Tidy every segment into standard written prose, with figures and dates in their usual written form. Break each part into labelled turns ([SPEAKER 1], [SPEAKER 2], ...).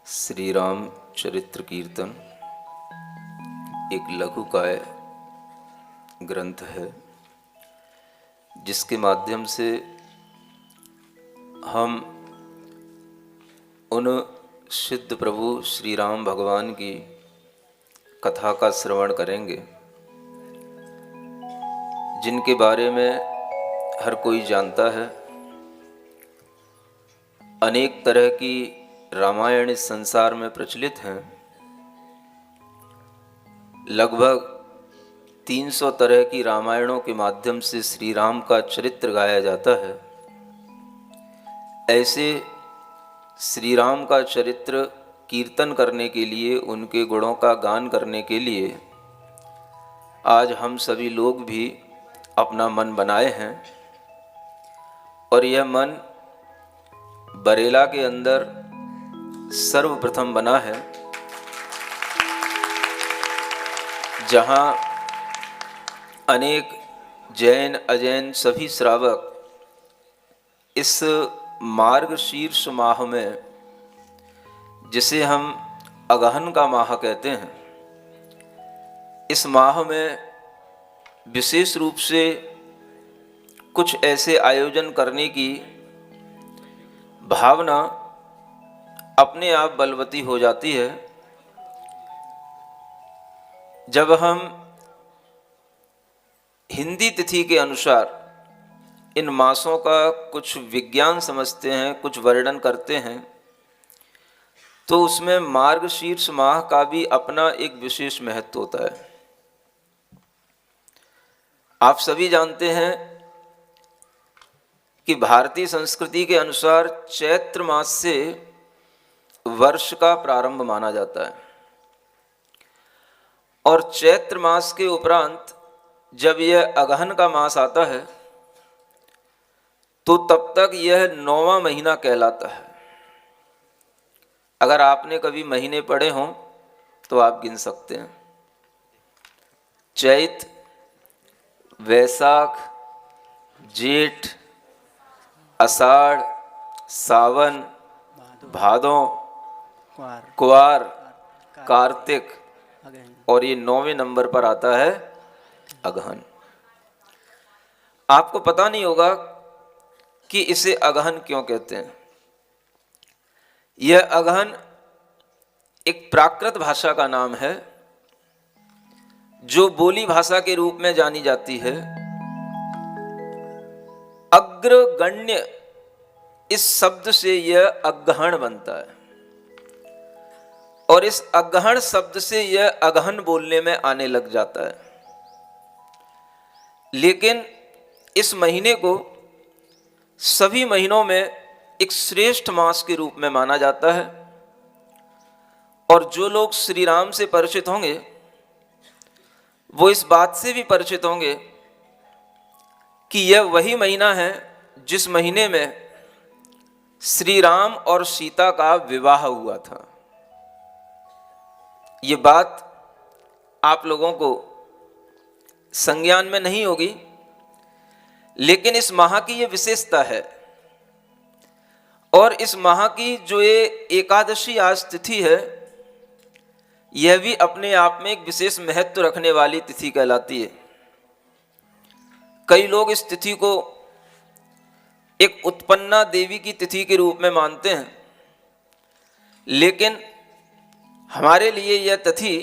[SPEAKER 1] श्री राम चरित्र कीर्तन एक लघुकाय ग्रंथ है, जिसके माध्यम से हम उन सिद्ध प्रभु श्री राम भगवान की कथा का श्रवण करेंगे, जिनके बारे में हर कोई जानता है। अनेक तरह की रामायण इस संसार में प्रचलित हैं। लगभग 300 तरह की रामायणों के माध्यम से श्री राम का चरित्र गाया जाता है। ऐसे श्री राम का चरित्र कीर्तन करने के लिए, उनके गुणों का गान करने के लिए आज हम सभी लोग भी अपना मन बनाए हैं। और यह मन बरेला के अंदर सर्वप्रथम बना है, जहाँ अनेक जैन अजैन सभी श्रावक इस मार्गशीर्ष माह में, जिसे हम अगहन का माह कहते हैं, इस माह में विशेष रूप से कुछ ऐसे आयोजन करने की भावना अपने आप बलवती हो जाती है। जब हम हिंदी तिथि के अनुसार इन मासों का कुछ विज्ञान समझते हैं, कुछ वर्णन करते हैं, तो उसमें मार्गशीर्ष माह का भी अपना एक विशेष महत्व होता है। आप सभी जानते हैं कि भारतीय संस्कृति के अनुसार चैत्र मास से वर्ष का प्रारंभ माना जाता है, और चैत्र मास के उपरांत जब यह अगहन का मास आता है तो तब तक यह 9वां महीना कहलाता है। अगर आपने कभी महीने पढ़े हों तो आप गिन सकते हैं: चैत, वैशाख, जेठ, आषाढ़, सावन, भादों, कुआर, कार्तिक, और ये 9वें नंबर पर आता है अगहन। आपको पता नहीं होगा कि इसे अगहन क्यों कहते हैं। यह अगहन एक प्राकृत भाषा का नाम है, जो बोली भाषा के रूप में जानी जाती है। अग्रगण्य इस शब्द से यह अगहन बनता है, और इस अगहन शब्द से यह अगहन बोलने में आने लग जाता है। लेकिन इस महीने को सभी महीनों में एक श्रेष्ठ मास के रूप में माना जाता है। और जो लोग श्री राम से परिचित होंगे वो इस बात से भी परिचित होंगे कि यह वही महीना है जिस महीने में श्री राम और सीता का विवाह हुआ था। ये बात आप लोगों को संज्ञान में नहीं होगी, लेकिन इस माह की ये विशेषता है। और इस माह की जो ये एकादशी आज तिथि है, यह भी अपने आप में एक विशेष महत्व रखने वाली तिथि कहलाती है। कई लोग इस तिथि को एक उत्पन्ना देवी की तिथि के रूप में मानते हैं, लेकिन हमारे लिए यह तिथि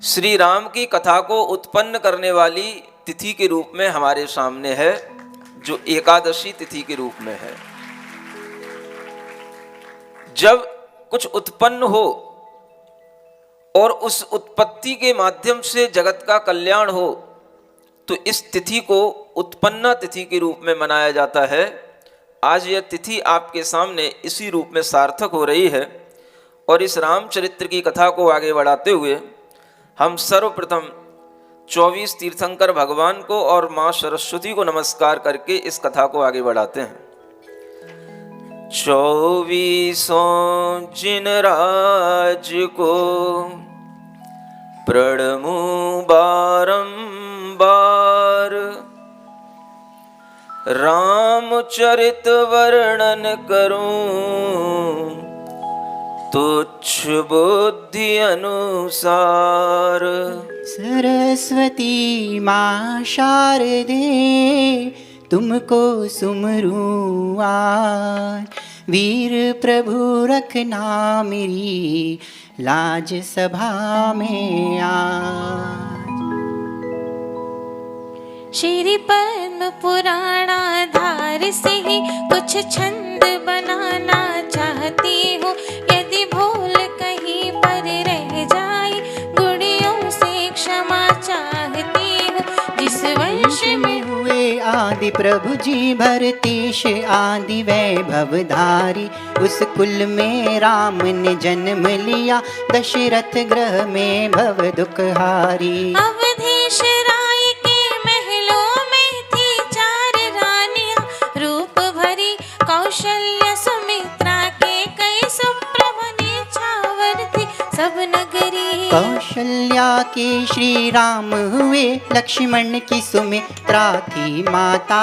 [SPEAKER 1] श्री राम की कथा को उत्पन्न करने वाली तिथि के रूप में हमारे सामने है, जो एकादशी तिथि के रूप में है। जब कुछ उत्पन्न हो और उस उत्पत्ति के माध्यम से जगत का कल्याण हो, तो इस तिथि को उत्पन्ना तिथि के रूप में मनाया जाता है। आज यह तिथि आपके सामने इसी रूप में सार्थक हो रही है। और इस रामचरित्र की कथा को आगे बढ़ाते हुए हम सर्वप्रथम 24 तीर्थंकर भगवान को और माँ सरस्वती को नमस्कार करके इस कथा को आगे बढ़ाते हैं। 24 जिन राज को प्रणमु बारंबार, रामचरित वर्णन करूं तुच्छ बुद्धि अनुसार।
[SPEAKER 2] सरस्वती माँ शारदे तुमको सुमरूं आज, वीर प्रभु रखना मेरी लाज सभा में आज।
[SPEAKER 3] श्री पद्म पुराण आधार से ही कुछ छंद बनाना चाहती हूँ, यदि भूल कहीं पर रह जाए गुड़ियों से क्षमा चाहती हूँ। जिस वंश में
[SPEAKER 2] हुए आदि प्रभु जी भरतेश आदि वैभवधारी, उस कुल में राम ने जन्म लिया, दशरथ ग्रह में भव दुखहारी।
[SPEAKER 3] अवधेश राय के महलों में थी 4 रानियां, रूप भरी कौशल्य सुमित्रा के कई सुप्रभा छावर थी सब नगरी।
[SPEAKER 2] कौशल्या के श्री राम हुए, लक्ष्मण की सुमित्रा थी माता,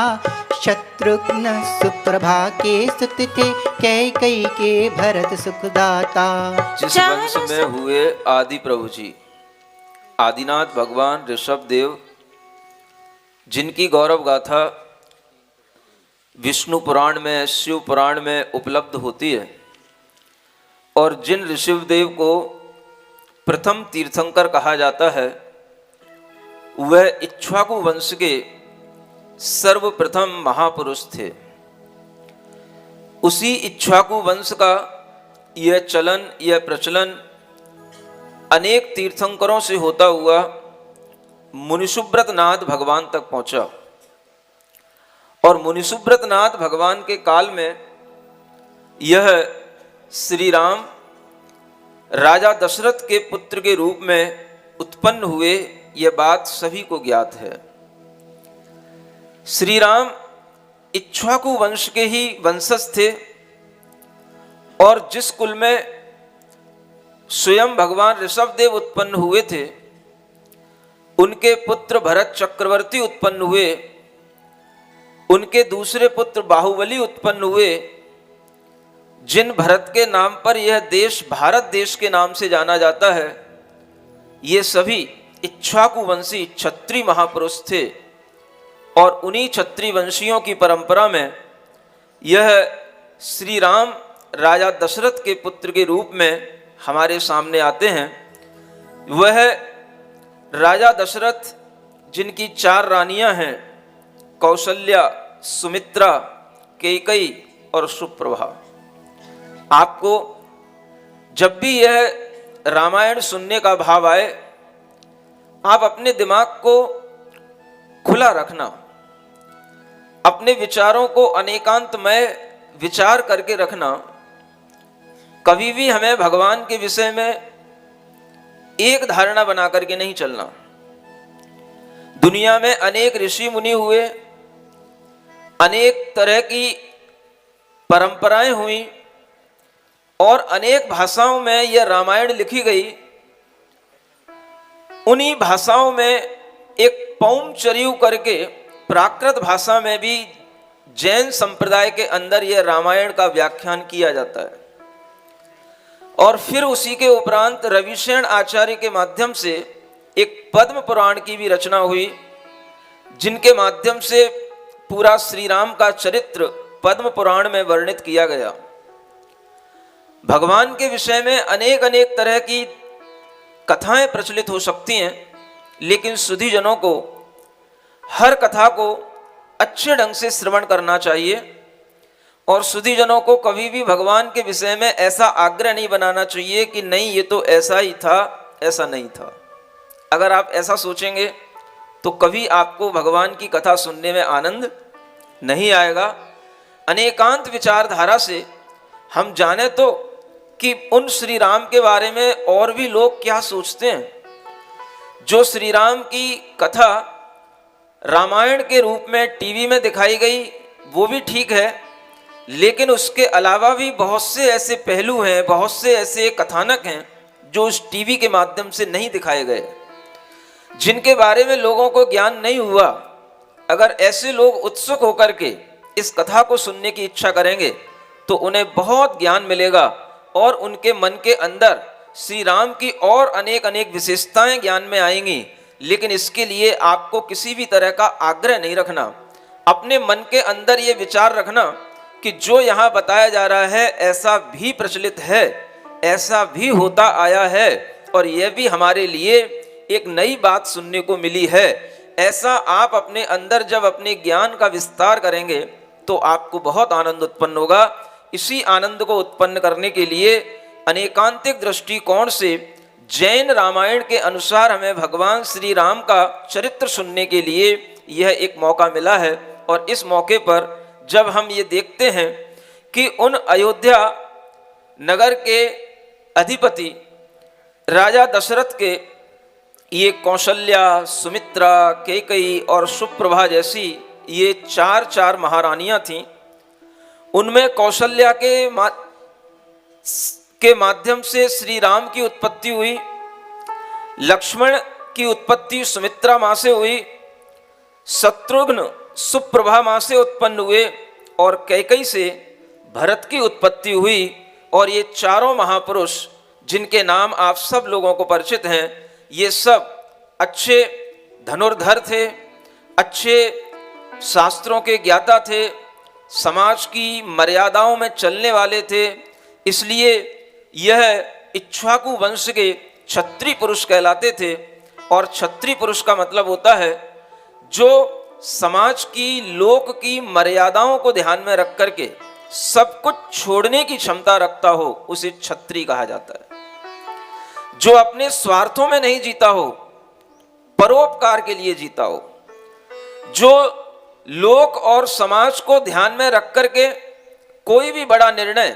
[SPEAKER 2] शत्रुघ्न सुप्रभा के सुत थे, कैकेयी के भरत सुखदाता।
[SPEAKER 1] जिस वंश में हुए आदि प्रभु जी आदिनाथ भगवान ऋषभ देव, जिनकी गौरव गाथा विष्णु पुराण में शिव पुराण में उपलब्ध होती है, और जिन ऋषभ देव को प्रथम तीर्थंकर कहा जाता है, वह इक्ष्वाकु वंश के सर्वप्रथम महापुरुष थे। उसी इक्ष्वाकु वंश का यह चलन, यह प्रचलन अनेक तीर्थंकरों से होता हुआ मुनिसुब्रत नाथ भगवान तक पहुंचा, और मुनिसुब्रत नाथ भगवान के काल में यह श्री राम राजा दशरथ के पुत्र के रूप में उत्पन्न हुए, यह बात सभी को ज्ञात है। श्री राम इक्ष्वाकु वंश के ही वंशज थे, और जिस कुल में स्वयं भगवान ऋषभदेव उत्पन्न हुए थे, उनके पुत्र भरत चक्रवर्ती उत्पन्न हुए, उनके दूसरे पुत्र बाहुबली उत्पन्न हुए, जिन भरत के नाम पर यह देश भारत देश के नाम से जाना जाता है। ये सभी इक्ष्वाकु वंशी क्षत्रिय महापुरुष थे, और उन्हीं क्षत्रिय वंशियों की परंपरा में यह श्री राम राजा दशरथ के पुत्र के रूप में हमारे सामने आते हैं। वह राजा दशरथ जिनकी 4 रानियां हैं, कौशल्या, सुमित्रा, कैकेयी और सुप्रभा। आपको जब भी यह रामायण सुनने का भाव आए, आप अपने दिमाग को खुला रखना, अपने विचारों को अनेकांतमय विचार करके रखना। कभी भी हमें भगवान के विषय में एक धारणा बना करके नहीं चलना। दुनिया में अनेक ऋषि मुनि हुए, अनेक तरह की परंपराएं हुई, और अनेक भाषाओं में यह रामायण लिखी गई। उन्हीं भाषाओं में एक पौमचर्यु करके प्राकृत भाषा में भी जैन संप्रदाय के अंदर यह रामायण का व्याख्यान किया जाता है, और फिर उसी के उपरांत रविशेन आचार्य के माध्यम से एक पद्म पुराण की भी रचना हुई, जिनके माध्यम से पूरा श्री राम का चरित्र पद्म पुराण में वर्णित किया गया। भगवान के विषय में अनेक अनेक तरह की कथाएं प्रचलित हो सकती हैं, लेकिन सुधीजनों को हर कथा को अच्छे ढंग से श्रवण करना चाहिए, और सुधीजनों को कभी भी भगवान के विषय में ऐसा आग्रह नहीं बनाना चाहिए कि नहीं ये तो ऐसा ही था, ऐसा नहीं था। अगर आप ऐसा सोचेंगे तो कभी आपको भगवान की कथा सुनने में आनंद नहीं आएगा। अनेकांत विचारधारा से हम जाने तो कि उन श्री राम के बारे में और भी लोग क्या सोचते हैं। जो श्री राम की कथा रामायण के रूप में टीवी में दिखाई गई वो भी ठीक है, लेकिन उसके अलावा भी बहुत से ऐसे पहलू हैं, बहुत से ऐसे कथानक हैं जो उस टीवी के माध्यम से नहीं दिखाए गए, जिनके बारे में लोगों को ज्ञान नहीं हुआ। अगर ऐसे लोग उत्सुक होकर के इस कथा को सुनने की इच्छा करेंगे तो उन्हें बहुत ज्ञान मिलेगा, और उनके मन के अंदर श्री राम की और अनेक अनेक विशेषताएं ज्ञान में आएंगी। लेकिन इसके लिए आपको किसी भी तरह का आग्रह नहीं रखना। अपने मन के अंदर ये विचार रखना कि जो यहाँ बताया जा रहा है ऐसा भी प्रचलित है, ऐसा भी होता आया है, और यह भी हमारे लिए एक नई बात सुनने को मिली है। ऐसा आप अपने अंदर जब अपने ज्ञान का विस्तार करेंगे तो आपको बहुत आनंद उत्पन्न होगा। इसी आनंद को उत्पन्न करने के लिए अनेकांतिक दृष्टिकोण से जैन रामायण के अनुसार हमें भगवान श्री राम का चरित्र सुनने के लिए यह एक मौका मिला है। और इस मौके पर जब हम ये देखते हैं कि उन अयोध्या नगर के अधिपति राजा दशरथ के ये कौशल्या, सुमित्रा, कैकेयी और सुप्रभा जैसी ये चार महारानियां थीं। उनमें कौशल्या के माध्यम से श्री राम की उत्पत्ति हुई, लक्ष्मण की उत्पत्ति सुमित्रा माँ से हुई, शत्रुघ्न सुप्रभा माँ से उत्पन्न हुए और कैकेयी से भरत की उत्पत्ति हुई। और ये चारों महापुरुष जिनके नाम आप सब लोगों को परिचित हैं, ये सब अच्छे धनुर्धर थे, अच्छे शास्त्रों के ज्ञाता थे, समाज की मर्यादाओं में चलने वाले थे। इसलिए यह इक्ष्वाकु वंश के क्षत्रिय पुरुष कहलाते थे। और क्षत्रिय पुरुष का मतलब होता है जो समाज की, लोक की मर्यादाओं को ध्यान में रख करके सब कुछ छोड़ने की क्षमता रखता हो, उसे क्षत्रिय कहा जाता है। जो अपने स्वार्थों में नहीं जीता हो, परोपकार के लिए जीता हो, जो लोक और समाज को ध्यान में रख करके कोई भी बड़ा निर्णय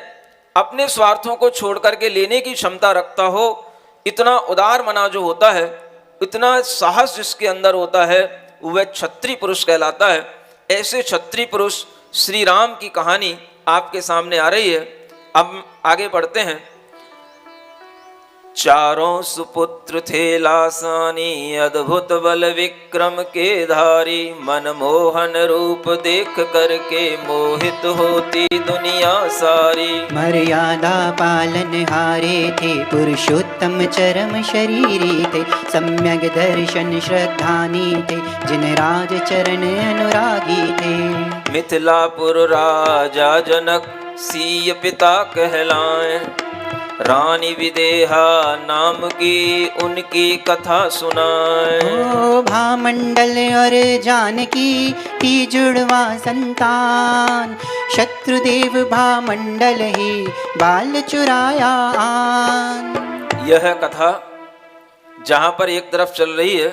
[SPEAKER 1] अपने स्वार्थों को छोड़ करके लेने की क्षमता रखता हो, इतना उदार मना जो होता है, इतना साहस जिसके अंदर होता है, वह क्षत्रिय पुरुष कहलाता है। ऐसे क्षत्रिय पुरुष श्री राम की कहानी आपके सामने आ रही है। अब आगे बढ़ते हैं। चारों सुपुत्र थे लासानी, अद्भुत बल विक्रम के धारी, मनमोहन रूप देख करके मोहित होती दुनिया सारी।
[SPEAKER 2] मर्यादा पालन हारे थे, पुरुषोत्तम चरम शरीरी थे, सम्यक दर्शन श्रद्धानी थे, जिन राज चरण अनुरागी थे।
[SPEAKER 1] मिथिलापुर राजा जनक सीय पिता कहलाए, रानी विदेहा नाम की उनकी कथा सुनाए।
[SPEAKER 2] ओ भामंडल और जानकी की जुड़वा संतान, शत्रुदेव भामंडल ही बाल चुराया आन।
[SPEAKER 1] यह कथा जहाँ पर एक तरफ चल रही है,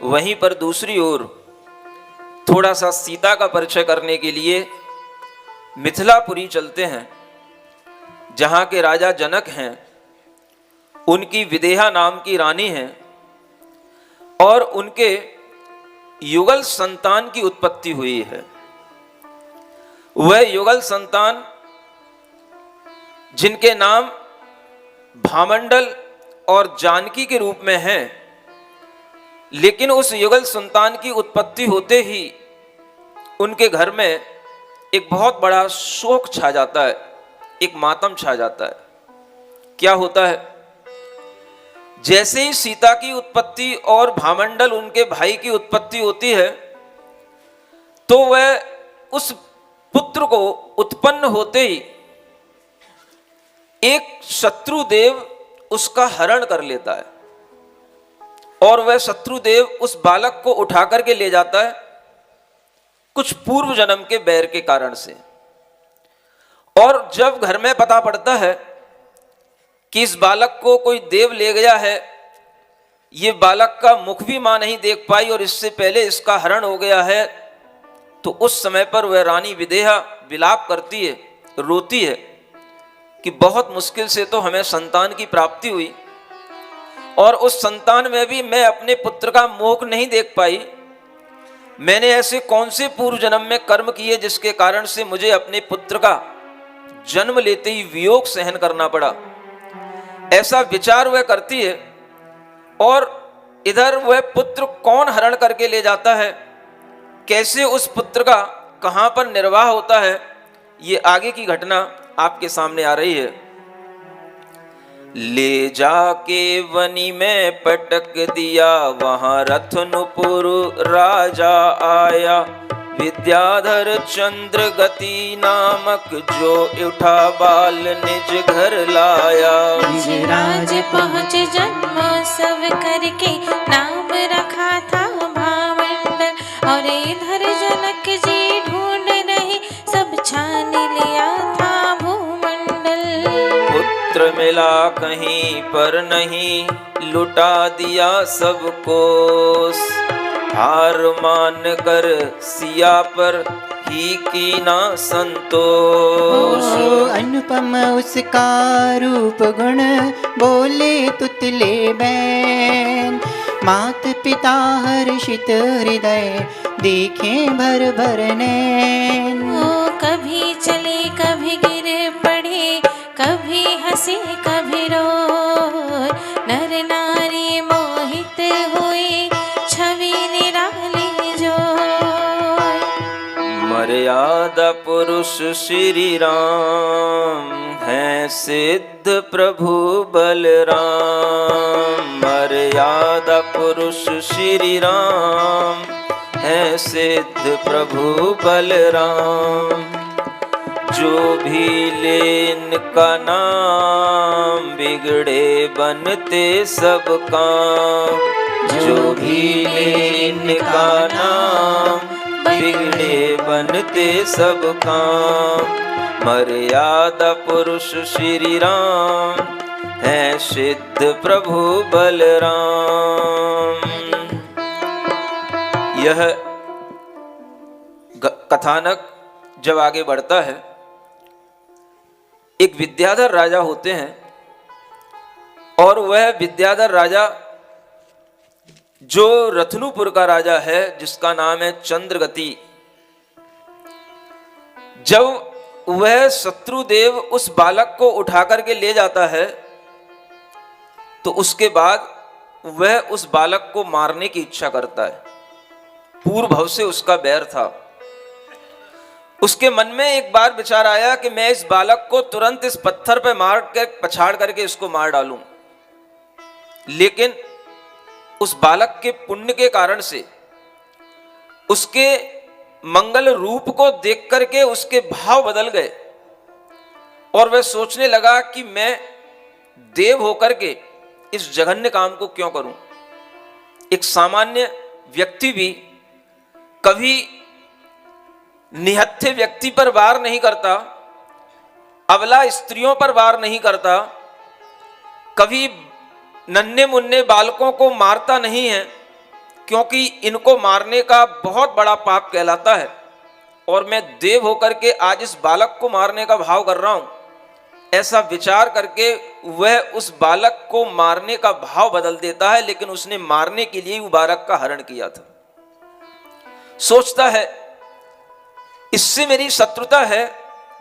[SPEAKER 1] वहीं पर दूसरी ओर थोड़ा सा सीता का परिचय करने के लिए मिथिलापुरी चलते हैं, जहाँ के राजा जनक हैं। उनकी विदेहा नाम की रानी है और उनके युगल संतान की उत्पत्ति हुई है। वह युगल संतान जिनके नाम भामंडल और जानकी के रूप में हैं, लेकिन उस युगल संतान की उत्पत्ति होते ही उनके घर में एक बहुत बड़ा शोक छा जाता है, एक मातम छा जाता है। क्या होता है? जैसे ही सीता की उत्पत्ति और भामंडल उनके भाई की उत्पत्ति होती है, तो वह उस पुत्र को उत्पन्न होते ही एक शत्रुदेव उसका हरण कर लेता है और वह शत्रुदेव उस बालक को उठा करके ले जाता है कुछ पूर्व जन्म के बैर के कारण से। और जब घर में पता पड़ता है कि इस बालक को कोई देव ले गया है, ये बालक का मुख भी मां नहीं देख पाई और इससे पहले इसका हरण हो गया है, तो उस समय पर वह रानी विदेहा विलाप करती है, रोती है कि बहुत मुश्किल से तो हमें संतान की प्राप्ति हुई और उस संतान में भी मैं अपने पुत्र का मुख नहीं देख पाई। मैंने ऐसे कौन से पूर्व जन्म में कर्म किए जिसके कारण से मुझे अपने पुत्र का जन्म लेते ही वियोग सहन करना पड़ा। ऐसा विचार वह करती है और इधर वह पुत्र कौन हरण करके ले जाता है, कैसे उस पुत्र का कहां पर निर्वाह होता है, ये आगे की घटना आपके सामने आ रही है। ले जाके वनी में पटक दिया, वहां रत्नपुर राजा आया। विद्याधर चंद्र गति नामक जो उठा बाल निज घर लाया।
[SPEAKER 3] निज राज पहुँच जन्मोत्सव करके नाम रखा था भामंडल। और इधर जनक जी ढूंढ रहे सब छान लिया था भूमंडल।
[SPEAKER 1] पुत्र मिला कहीं पर नहीं, लुटा दिया सबको। हार मान कर सिया पर ही की ना संतोष।
[SPEAKER 2] अनुपम उसका रूप गुण, बोले तुतले बैन। मात पिता हर्षित हृदय, देखे भर भर नैन।
[SPEAKER 3] वो कभी चले कभी गिर पड़े, कभी हंसे कभी रोए। नर नारी मोहित हुए, छवि निराली जोय।
[SPEAKER 1] मर्यादा पुरुष श्री राम, हैं सिद्ध प्रभु बलराम। मर्यादा पुरुष श्री राम, हैं सिद्ध प्रभु बलराम। जो भी ले इनका नाम, बिगड़े बनते सब काम। जो भी ले इनका नाम, बिगड़े बनते सब काम। मर्यादा पुरुष श्री राम, हैं सिद्ध प्रभु बलराम। यह कथानक जब आगे बढ़ता है, एक विद्याधर राजा होते हैं, और वह विद्याधर राजा जो रत्नुपुर का राजा है, जिसका नाम है चंद्रगति, जब वह शत्रुदेव उस बालक को उठा करके ले जाता है, तो उसके बाद वह उस बालक को मारने की इच्छा करता है। पूर्व भव से उसका बैर था। उसके मन में एक बार विचार आया कि मैं इस बालक को तुरंत इस पत्थर पर मार कर पछाड़ करके इसको मार डालूं। लेकिन उस बालक के पुण्य के कारण से, उसके मंगल रूप को देख करके उसके भाव बदल गए, और वह सोचने लगा कि मैं देव होकर के इस जघन्य काम को क्यों करूं। एक सामान्य व्यक्ति भी कभी निहत्थे व्यक्ति पर वार नहीं करता, अबला स्त्रियों पर वार नहीं करता, कभी नन्हे मुन्ने बालकों को मारता नहीं है, क्योंकि इनको मारने का बहुत बड़ा पाप कहलाता है। और मैं देव होकर के आज इस बालक को मारने का भाव कर रहा हूं, ऐसा विचार करके वह उस बालक को मारने का भाव बदल देता है। लेकिन उसने मारने के लिए वो बालक का हरण किया था। सोचता है इससे मेरी शत्रुता है,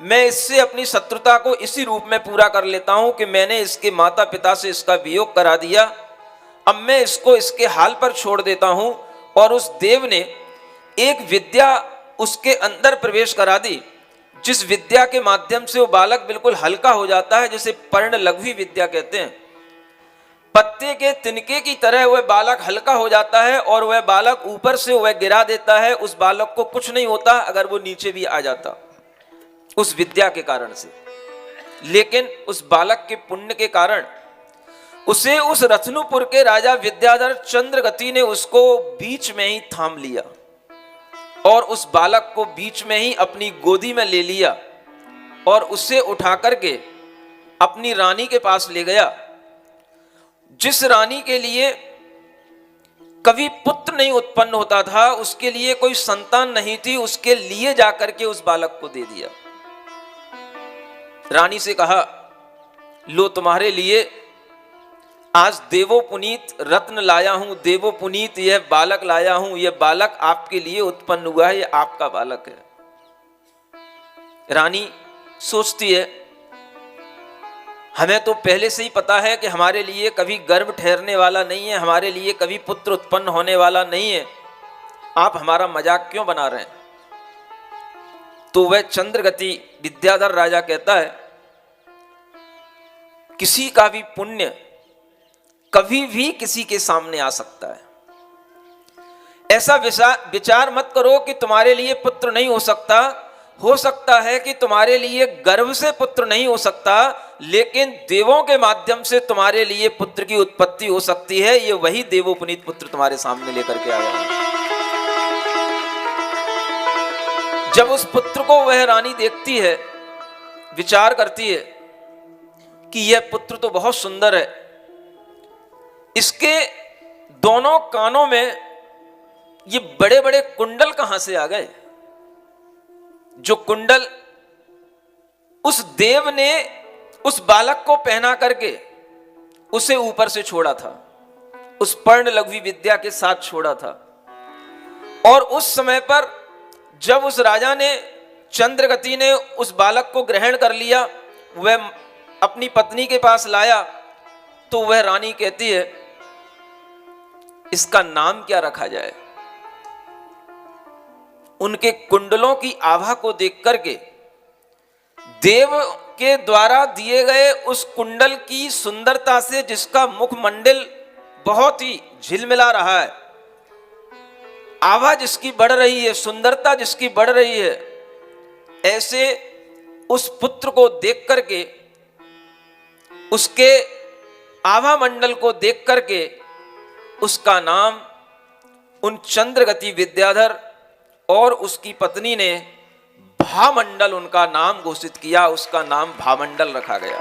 [SPEAKER 1] मैं इससे अपनी शत्रुता को इसी रूप में पूरा कर लेता हूं कि मैंने इसके माता पिता से इसका वियोग करा दिया, अब मैं इसको इसके हाल पर छोड़ देता हूं। और उस देव ने एक विद्या उसके अंदर प्रवेश करा दी, जिस विद्या के माध्यम से वो बालक बिल्कुल हल्का हो जाता है, जिसे पर्ण लघवी विद्या कहते हैं। पत्ते के तिनके की तरह वह बालक हल्का हो जाता है, और वह बालक ऊपर से वह गिरा देता है। उस बालक को कुछ नहीं होता अगर वो नीचे भी आ जाता, उस विद्या के कारण से। लेकिन उस बालक के पुण्य के कारण उसे उस रत्नुपुर के राजा विद्याधर चंद्रगति ने उसको बीच में ही थाम लिया, और उस बालक को बीच में ही अपनी गोदी में ले लिया, और उसे उठा करके अपनी रानी के पास ले गया। जिस रानी के लिए कभी पुत्र नहीं उत्पन्न होता था, उसके लिए कोई संतान नहीं थी, उसके लिए जाकर के उस बालक को दे दिया। रानी से कहा, लो तुम्हारे लिए आज देवो पुनीत रत्न लाया हूं, देवो पुनीत यह बालक लाया हूं, यह बालक आपके लिए उत्पन्न हुआ है, यह आपका बालक है। रानी सोचती है, हमें तो पहले से ही पता है कि हमारे लिए कभी गर्भ ठहरने वाला नहीं है, हमारे लिए कभी पुत्र उत्पन्न होने वाला नहीं है, आप हमारा मजाक क्यों बना रहे हैं। तो वह चंद्रगति विद्याधर राजा कहता है किसी का भी पुण्य कभी भी किसी के सामने आ सकता है। ऐसा विचार मत करो कि तुम्हारे लिए पुत्र नहीं हो सकता है कि तुम्हारे लिए गर्भ से पुत्र नहीं हो सकता, लेकिन देवों के माध्यम से तुम्हारे लिए पुत्र की उत्पत्ति हो सकती है। ये वही देवोपनीत पुत्र तुम्हारे सामने लेकर के आया है। जब उस पुत्र को वह रानी देखती है, विचार करती है कि यह पुत्र तो बहुत सुंदर है, इसके दोनों कानों में ये बड़े बड़े कुंडल कहां से आ गए, जो कुंडल उस देव ने उस बालक को पहना करके उसे ऊपर से छोड़ा था, उस पर्ण लघवी विद्या के साथ छोड़ा था। और उस समय पर जब उस राजा ने, चंद्रगति ने उस बालक को ग्रहण कर लिया, वह अपनी पत्नी के पास लाया, तो वह रानी कहती है इसका नाम क्या रखा जाए। उनके कुंडलों की आभा को देख करके, देव के द्वारा दिए गए उस कुंडल की सुंदरता से, जिसका मुखमंडल बहुत ही झिलमिला रहा है, आभा जिसकी बढ़ रही है, सुंदरता जिसकी बढ़ रही है, ऐसे उस पुत्र को देख करके, उसके आभा मंडल को देख करके उसका नाम उन चंद्रगति विद्याधर और उसकी पत्नी ने भामंडल उनका नाम घोषित किया। उसका नाम भामंडल रखा गया।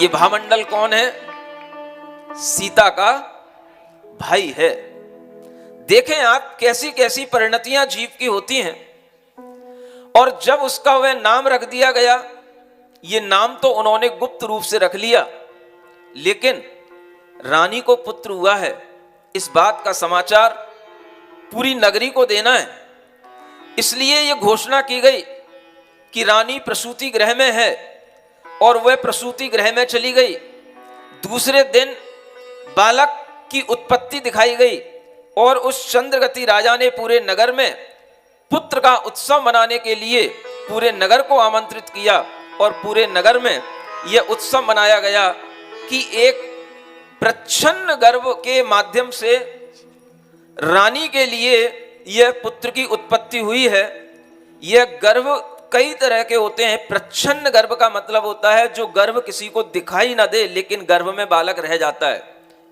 [SPEAKER 1] ये भामंडल कौन है? सीता का भाई है। देखें आप कैसी कैसी परिणतियां जीव की होती हैं। और जब उसका वह नाम रख दिया गया, ये नाम तो उन्होंने गुप्त रूप से रख लिया, लेकिन रानी को पुत्र हुआ है, इस बात का समाचार पूरी नगरी को देना है। इसलिए यह घोषणा की गई कि रानी प्रसूति गृह में है, और वह प्रसूति गृह में चली गई। दूसरे दिन बालक की उत्पत्ति दिखाई गई, और उस चंद्रगति राजा ने पूरे नगर में पुत्र का उत्सव मनाने के लिए पूरे नगर को आमंत्रित किया। और पूरे नगर में यह उत्सव मनाया गया कि एक प्रच्छन्न गर्भ के माध्यम से रानी के लिए यह पुत्र की उत्पत्ति हुई है। यह गर्भ कई तरह के होते हैं। प्रच्छन्न गर्भ का मतलब होता है जो गर्भ किसी को दिखाई ना दे, लेकिन गर्भ में बालक रह जाता है,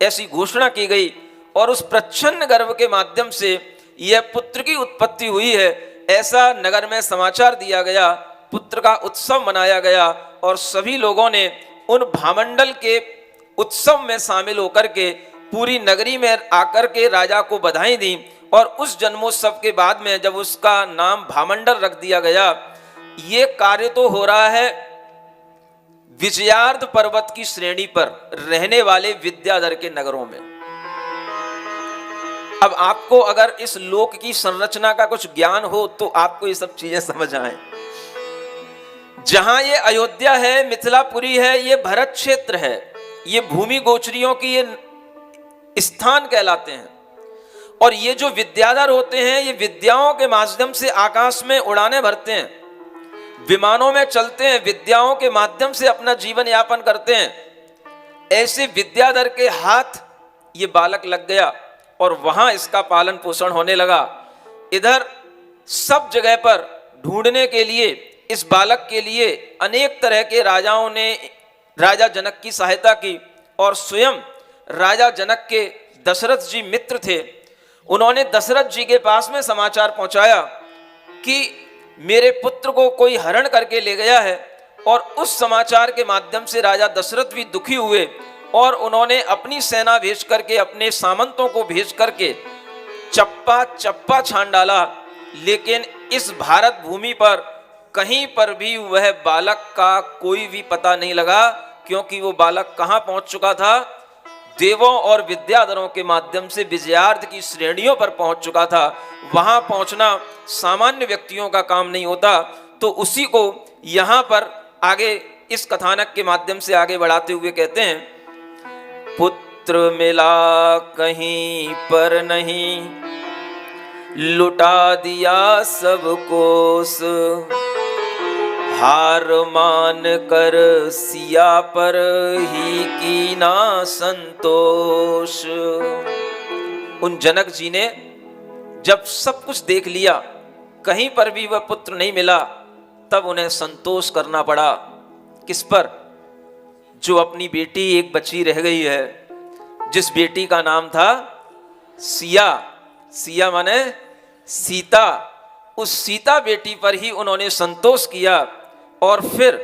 [SPEAKER 1] ऐसी घोषणा की गई। और उस प्रच्छन्न गर्भ के माध्यम से यह पुत्र की उत्पत्ति हुई है, ऐसा नगर में समाचार दिया गया। पुत्र का उत्सव मनाया गया, और सभी लोगों ने उन भामंडल के उत्सव में शामिल होकर के पूरी नगरी में आकर के राजा को बधाई दी। और उस जन्मोत्सव के बाद में जब उसका नाम भामंडल रख दिया गया, ये कार्य तो हो रहा है विजयार्ध पर्वत की श्रेणी पर रहने वाले विद्याधर के नगरों में। अब आपको अगर इस लोक की संरचना का कुछ ज्ञान हो तो आपको ये सब चीजें समझ आए। जहां ये अयोध्या है, मिथिलापुरी है, ये भरत क्षेत्र है, ये भूमि गोचरियों की ये स्थान कहलाते हैं। और ये जो विद्याधर होते हैं, ये विद्याओं के माध्यम से आकाश में उड़ाने भरते हैं, विमानों में चलते हैं, विद्याओं के माध्यम से अपना जीवन यापन करते हैं। ऐसे विद्याधर के हाथ ये बालक लग गया, और वहां इसका पालन पोषण होने लगा। इधर सब जगह पर ढूंढने के लिए, इस बालक के लिए अनेक तरह के राजाओं ने राजा जनक की सहायता की। और स्वयं राजा जनक के दशरथ जी मित्र थे, उन्होंने दशरथ जी के पास में समाचार पहुंचाया कि मेरे पुत्र को कोई हरण करके ले गया है। और उस समाचार के माध्यम से राजा दशरथ भी दुखी हुए, और उन्होंने अपनी सेना भेज करके, अपने सामंतों को भेज करके चप्पा चप्पा छान डाला। लेकिन इस भारत भूमि पर कहीं पर भी वह बालक का कोई भी पता नहीं लगा, क्योंकि वो बालक कहां पहुंच चुका था? देवों और विद्याधरों के माध्यम से विजयार्ध की श्रेणियों पर पहुंच चुका था। वहां पहुंचना सामान्य व्यक्तियों का काम नहीं होता। तो उसी को यहां पर आगे इस कथानक के माध्यम से आगे बढ़ाते हुए कहते हैं, पुत्र मिला कहीं पर नहीं, लुटा दिया सब कोस, हार मान कर सिया पर ही कीना संतोष। उन जनक जी ने जब सब कुछ देख लिया, कहीं पर भी वह पुत्र नहीं मिला, तब उन्हें संतोष करना पड़ा। किस पर? जो अपनी बेटी एक बची रह गई है, जिस बेटी का नाम था सिया। सिया माने सीता। उस सीता बेटी पर ही उन्होंने संतोष किया और फिर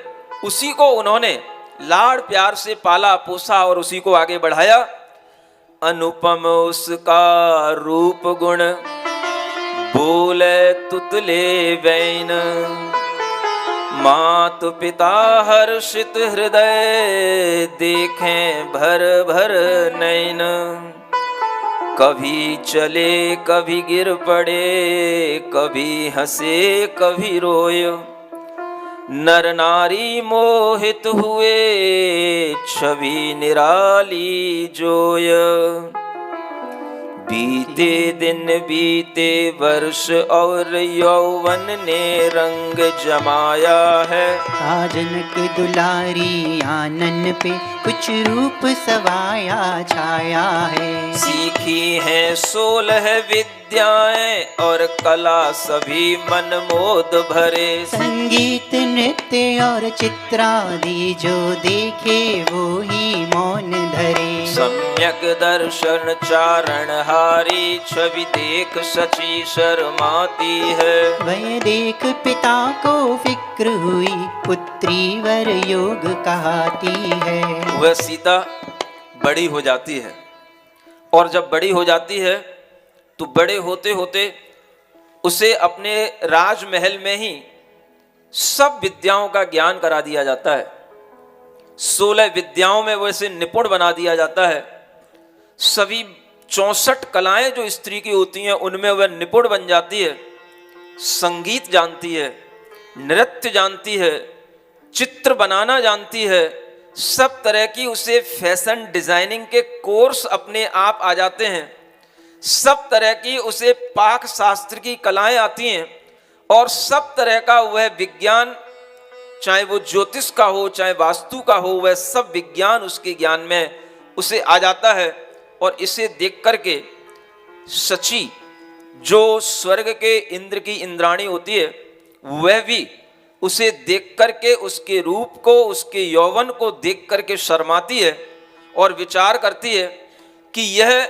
[SPEAKER 1] उसी को उन्होंने लाड़ प्यार से पाला पोसा और उसी को आगे बढ़ाया। अनुपम उसका रूप गुण, बोले तुतले वैन। मात पिता हर्षित हृदय, देखें भर भर नैन। कभी चले कभी गिर पड़े, कभी हंसे कभी रोए। नर नारी मोहित हुए, छवि निराली जोय। बीते दिन बीते वर्ष और यौवन ने रंग जमाया है।
[SPEAKER 2] जनक दुलारी आनन पे कुछ रूप सवाया छाया है।
[SPEAKER 1] सीखी हैं 16 विद्याएं और कला सभी मन मोद भरे।
[SPEAKER 2] संगीत नृत्य और चित्रादि जो देखे वो ही मौन धरे।
[SPEAKER 1] सम्यक दर्शन चारण हारी, छवि देख सची शर्माती है।
[SPEAKER 2] वह देख पिता को फिक्र हुई, पुत्री वर योग कहती है।
[SPEAKER 1] वह सीता बड़ी हो जाती है और जब बड़ी हो जाती है तो बड़े होते होते उसे अपने राजमहल में ही सब विद्याओं का ज्ञान करा दिया जाता है। 16 विद्याओं में वैसे निपुण बना दिया जाता है। सभी 64 कलाएं जो स्त्री की होती हैं उनमें वह निपुण बन जाती है। संगीत जानती है, नृत्य जानती है, चित्र बनाना जानती है। सब तरह की उसे फैशन डिजाइनिंग के कोर्स अपने आप आ जाते हैं। सब तरह की उसे पाक शास्त्र की कलाएं आती हैं और सब तरह का वह विज्ञान, चाहे वो ज्योतिष का हो चाहे वास्तु का हो, वह सब विज्ञान उसके ज्ञान में उसे आ जाता है। और इसे देख करके सची जो स्वर्ग के इंद्र की इंद्राणी होती है वह भी उसे देख करके उसके रूप को, उसके यौवन को देख करके शर्माती है और विचार करती है कि यह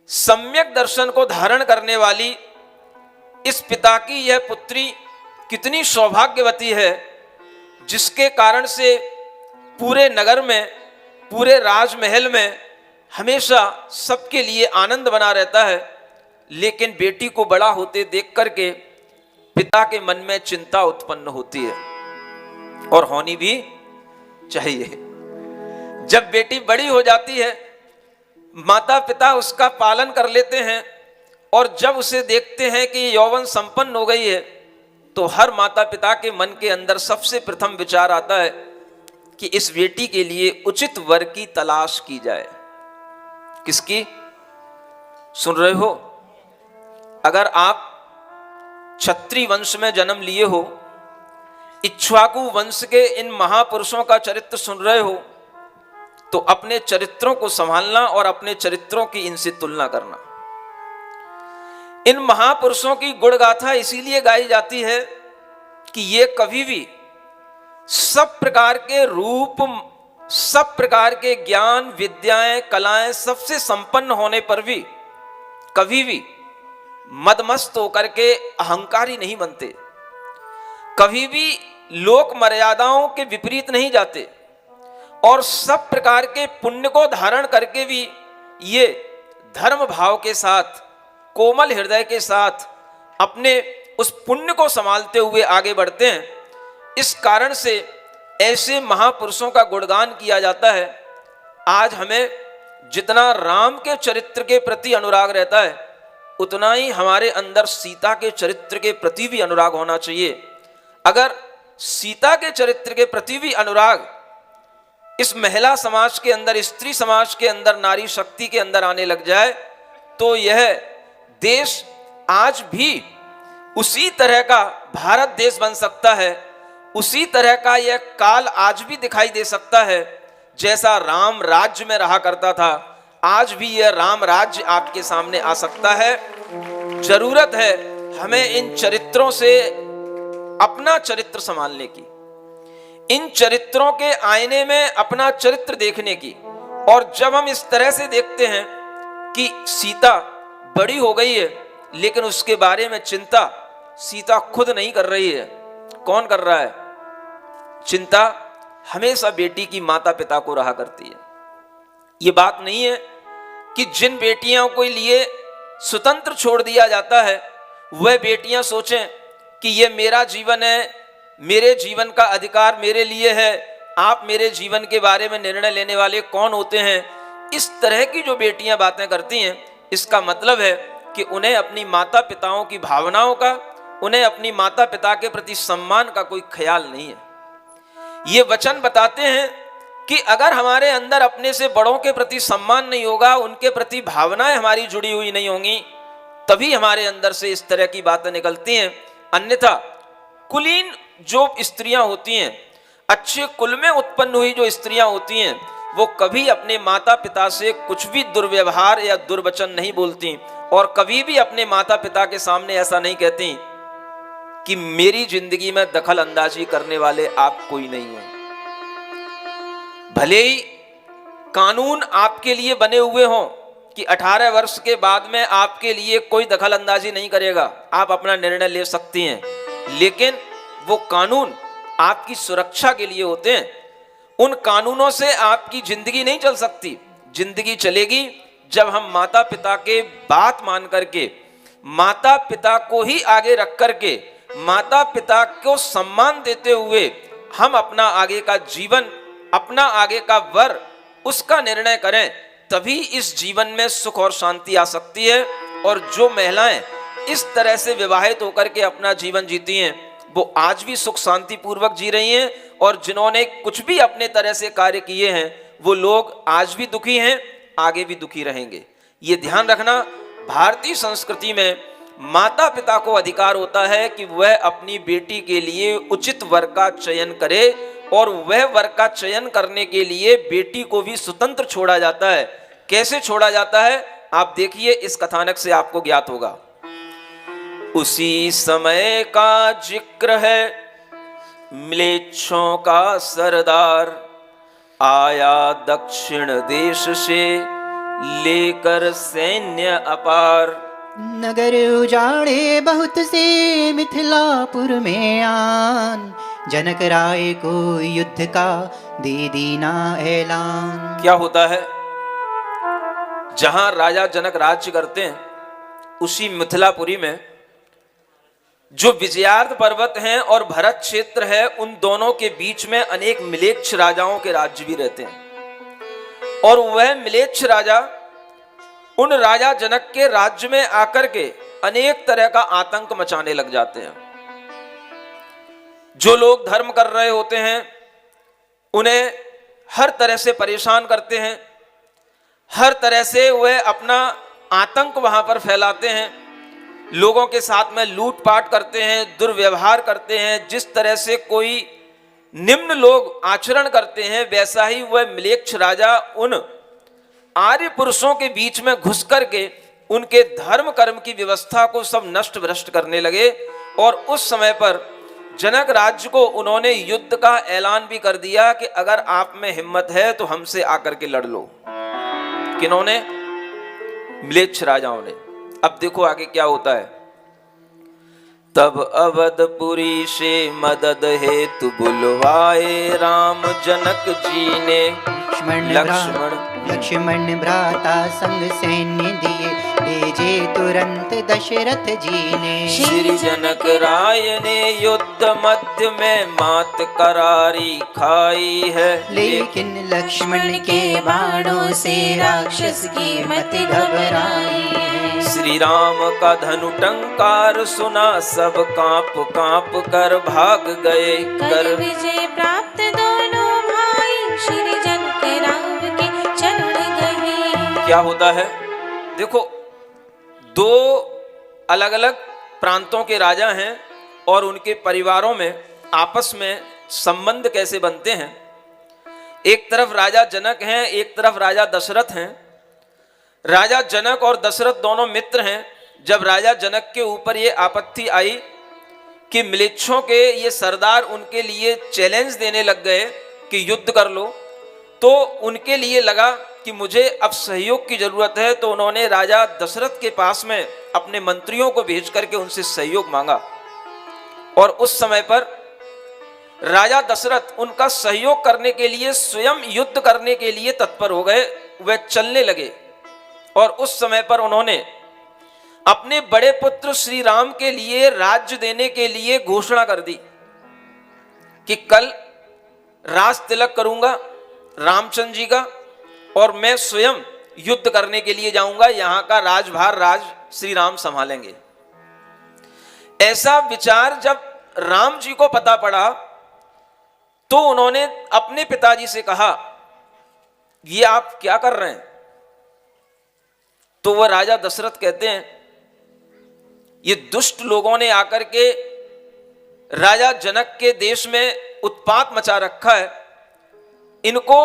[SPEAKER 1] सम्यक दर्शन को धारण करने वाली इस पिता की यह पुत्री कितनी सौभाग्यवती है, जिसके कारण से पूरे नगर में, पूरे राजमहल में हमेशा सबके लिए आनंद बना रहता है। लेकिन बेटी को बड़ा होते देख करके पिता के मन में चिंता उत्पन्न होती है और होनी भी चाहिए। जब बेटी बड़ी हो जाती है, माता पिता उसका पालन कर लेते हैं और जब उसे देखते हैं कि यौवन संपन्न हो गई है तो हर माता पिता के मन के अंदर सबसे प्रथम विचार आता है कि इस बेटी के लिए उचित वर की तलाश की जाए। किसकी? सुन रहे हो? अगर आप क्षत्रिय वंश में जन्म लिए हो, इक्ष्वाकु वंश के इन महापुरुषों का चरित्र सुन रहे हो, तो अपने चरित्रों को संभालना और अपने चरित्रों की इनसे तुलना करना। इन महापुरुषों की गुणगाथा इसीलिए गाई जाती है कि ये कभी भी सब प्रकार के रूप, सब प्रकार के ज्ञान, विद्याएं, कलाएं सबसे संपन्न होने पर भी कभी भी मदमस्त होकर के अहंकारी नहीं बनते, कभी भी लोक मर्यादाओं के विपरीत नहीं जाते और सब प्रकार के पुण्य को धारण करके भी ये धर्म भाव के साथ, कोमल हृदय के साथ अपने उस पुण्य को संभालते हुए आगे बढ़ते हैं। इस कारण से ऐसे महापुरुषों का गुणगान किया जाता है। आज हमें जितना राम के चरित्र के प्रति अनुराग रहता है, उतना ही हमारे अंदर सीता के चरित्र के प्रति भी अनुराग होना चाहिए। अगर सीता के चरित्र के प्रति भी अनुराग इस महिला समाज के अंदर, स्त्री समाज के अंदर, नारी शक्ति के अंदर आने लग जाए तो यह देश आज भी उसी तरह का भारत देश बन सकता है उसी तरह का यह काल आज भी दिखाई दे सकता है। जैसा राम राज्य में रहा करता था, आज भी यह राम राज्य आपके सामने आ सकता है। जरूरत है हमें इन चरित्रों से अपना चरित्र संभालने की, इन चरित्रों के आईने में अपना चरित्र देखने की। और जब हम इस तरह से देखते हैं कि सीता बड़ी हो गई है, लेकिन उसके बारे में चिंता सीता खुद नहीं कर रही है, कौन कर रहा है? चिंता हमेशा बेटी की माता पिता को रहा करती है। ये बात नहीं है कि जिन बेटियों के लिए स्वतंत्र छोड़ दिया जाता है वह बेटियां सोचें कि ये मेरा जीवन है, मेरे जीवन का अधिकार मेरे लिए है, आप मेरे जीवन के बारे में निर्णय लेने वाले कौन होते हैं। इस तरह की जो बेटियां बातें करती हैं, इसका मतलब है कि उन्हें अपनी माता पिताओं की भावनाओं का, उन्हें अपनी माता पिता के प्रति सम्मान का कोई ख्याल नहीं है। ये वचन बताते हैं कि अगर हमारे अंदर अपने से बड़ों के प्रति सम्मान नहीं होगा, उनके प्रति भावनाएं हमारी जुड़ी हुई नहीं होंगी, तभी हमारे अंदर से इस तरह की बातें निकलती हैं। अन्यथा कुलीन जो स्त्रियां होती हैं, अच्छे कुल में उत्पन्न हुई जो स्त्रियां होती हैं, वो कभी अपने माता पिता से कुछ भी दुर्व्यवहार या दुर्वचन नहीं बोलती और कभी भी अपने माता पिता के सामने ऐसा नहीं कहती कि मेरी जिंदगी में दखल अंदाजी करने वाले आप कोई नहीं है। भले ही कानून आपके लिए बने हुए हों कि 18 वर्ष के बाद में आपके लिए कोई दखल अंदाजी नहीं करेगा, आप अपना निर्णय ले सकती हैं, लेकिन वो कानून आपकी सुरक्षा के लिए होते हैं। उन कानूनों से आपकी जिंदगी नहीं चल सकती। जिंदगी चलेगी जब हम माता पिता के बात मान करके, माता पिता को ही आगे रख करके, माता पिता को सम्मान देते हुए हम अपना आगे का जीवन, अपना आगे का वर, उसका निर्णय करें, तभी इस जीवन में सुख और शांति आ सकती है। और जो महिलाएं इस तरह से विवाहित होकर के अपना जीवन जीती हैं, वो आज भी सुख शांति पूर्वक जी रही हैं, और जिन्होंने कुछ भी अपने तरह से कार्य किए हैं, वो लोग आज भी दुखी हैं, आगे भी दुखी रहेंगे। ये ध्यान रखना, भारतीय संस्कृति में माता पिता को अधिकार होता है कि वह अपनी बेटी के लिए उचित वर का चयन करे, और वह वर का चयन करने के लिए बेटी को भी स्वतंत्र छोड़ा जाता है। कैसे छोड़ा जाता है आप देखिए, इस कथानक से आपको ज्ञात होगा। उसी समय का जिक्र है, म्लेच्छों का सरदार आया दक्षिण देश से लेकर सैन्य अपार।
[SPEAKER 2] नगर उजाड़े बहुत से मिथिलापुर में आन, जनक राय को युद्ध का दे दीना ऐलान।
[SPEAKER 1] क्या होता है, जहां राजा जनक राज्य करते हैं, उसी मिथिलापुरी में जो विजयार्थ पर्वत हैं और भरत क्षेत्र है, उन दोनों के बीच में अनेक मिलेच्छ राजाओं के राज्य भी रहते हैं। और वह मिलेच्छ राजा उन राजा जनक के राज्य में आकर के अनेक तरह का आतंक मचाने लग जाते हैं। जो लोग धर्म कर रहे होते हैं उन्हें हर तरह से परेशान करते हैं, हर तरह से वह अपना आतंक वहां पर फैलाते हैं, लोगों के साथ में लूटपाट करते हैं, दुर्व्यवहार करते हैं। जिस तरह से कोई निम्न लोग आचरण करते हैं, वैसा ही वह मिलेच्छ राजा उन आर्य पुरुषों के बीच में घुस करके उनके धर्म कर्म की व्यवस्था को सब नष्ट भ्रष्ट करने लगे। और उस समय पर जनक राज्य को उन्होंने युद्ध का ऐलान भी कर दिया कि अगर आप में हिम्मत है तो हमसे आकर के लड़ लो। किन्होंने? म्लेच्छ राजाओं ने। अब देखो आगे क्या होता है। तब अवधपुरी से मदद हेतु बुलवाए राम जनक जी ने।
[SPEAKER 2] लक्ष्मण भ्राता संग सैन्य दिए, भेजे तुरंत दशरथ जी ने।
[SPEAKER 1] श्री जनक राय ने युद्ध मध्य में मात करारी खाई है,
[SPEAKER 2] लेकिन लक्ष्मण के बाणों से राक्षस की मत घबराई है।
[SPEAKER 1] श्री राम का धनु टंकार सुना, सब कांप कांप कर भाग गए।
[SPEAKER 3] कर विजय प्राप्त दोनों भाई, श्री जनक राम के चरण गए।
[SPEAKER 1] क्या होता है देखो, दो अलग अलग प्रांतों के राजा हैं और उनके परिवारों में आपस में संबंध कैसे बनते हैं। एक तरफ राजा जनक हैं, एक तरफ राजा दशरथ हैं। राजा जनक और दशरथ दोनों मित्र हैं। जब राजा जनक के ऊपर ये आपत्ति आई कि म्लेच्छों के ये सरदार उनके लिए चैलेंज देने लग गए कि युद्ध कर लो, तो उनके लिए लगा कि मुझे अब सहयोग की जरूरत है। तो उन्होंने राजा दशरथ के पास में अपने मंत्रियों को भेज करके उनसे सहयोग मांगा, और उस समय पर राजा दशरथ उनका सहयोग करने के लिए, स्वयं युद्ध करने के लिए तत्पर हो गए। वे चलने लगे, और उस समय पर उन्होंने अपने बड़े पुत्र श्री राम के लिए राज्य देने के लिए घोषणा कर दी कि कल राज तिलक करूंगा रामचंद्र जी का, और मैं स्वयं युद्ध करने के लिए जाऊंगा, यहां का राजभार राज श्री राम संभालेंगे। ऐसा विचार जब राम जी को पता पड़ा तो उन्होंने अपने पिताजी से कहा, ये आप क्या कर रहे हैं। तो वह राजा दशरथ कहते हैं, ये दुष्ट लोगों ने आकर के राजा जनक के देश में उत्पात मचा रखा है, इनको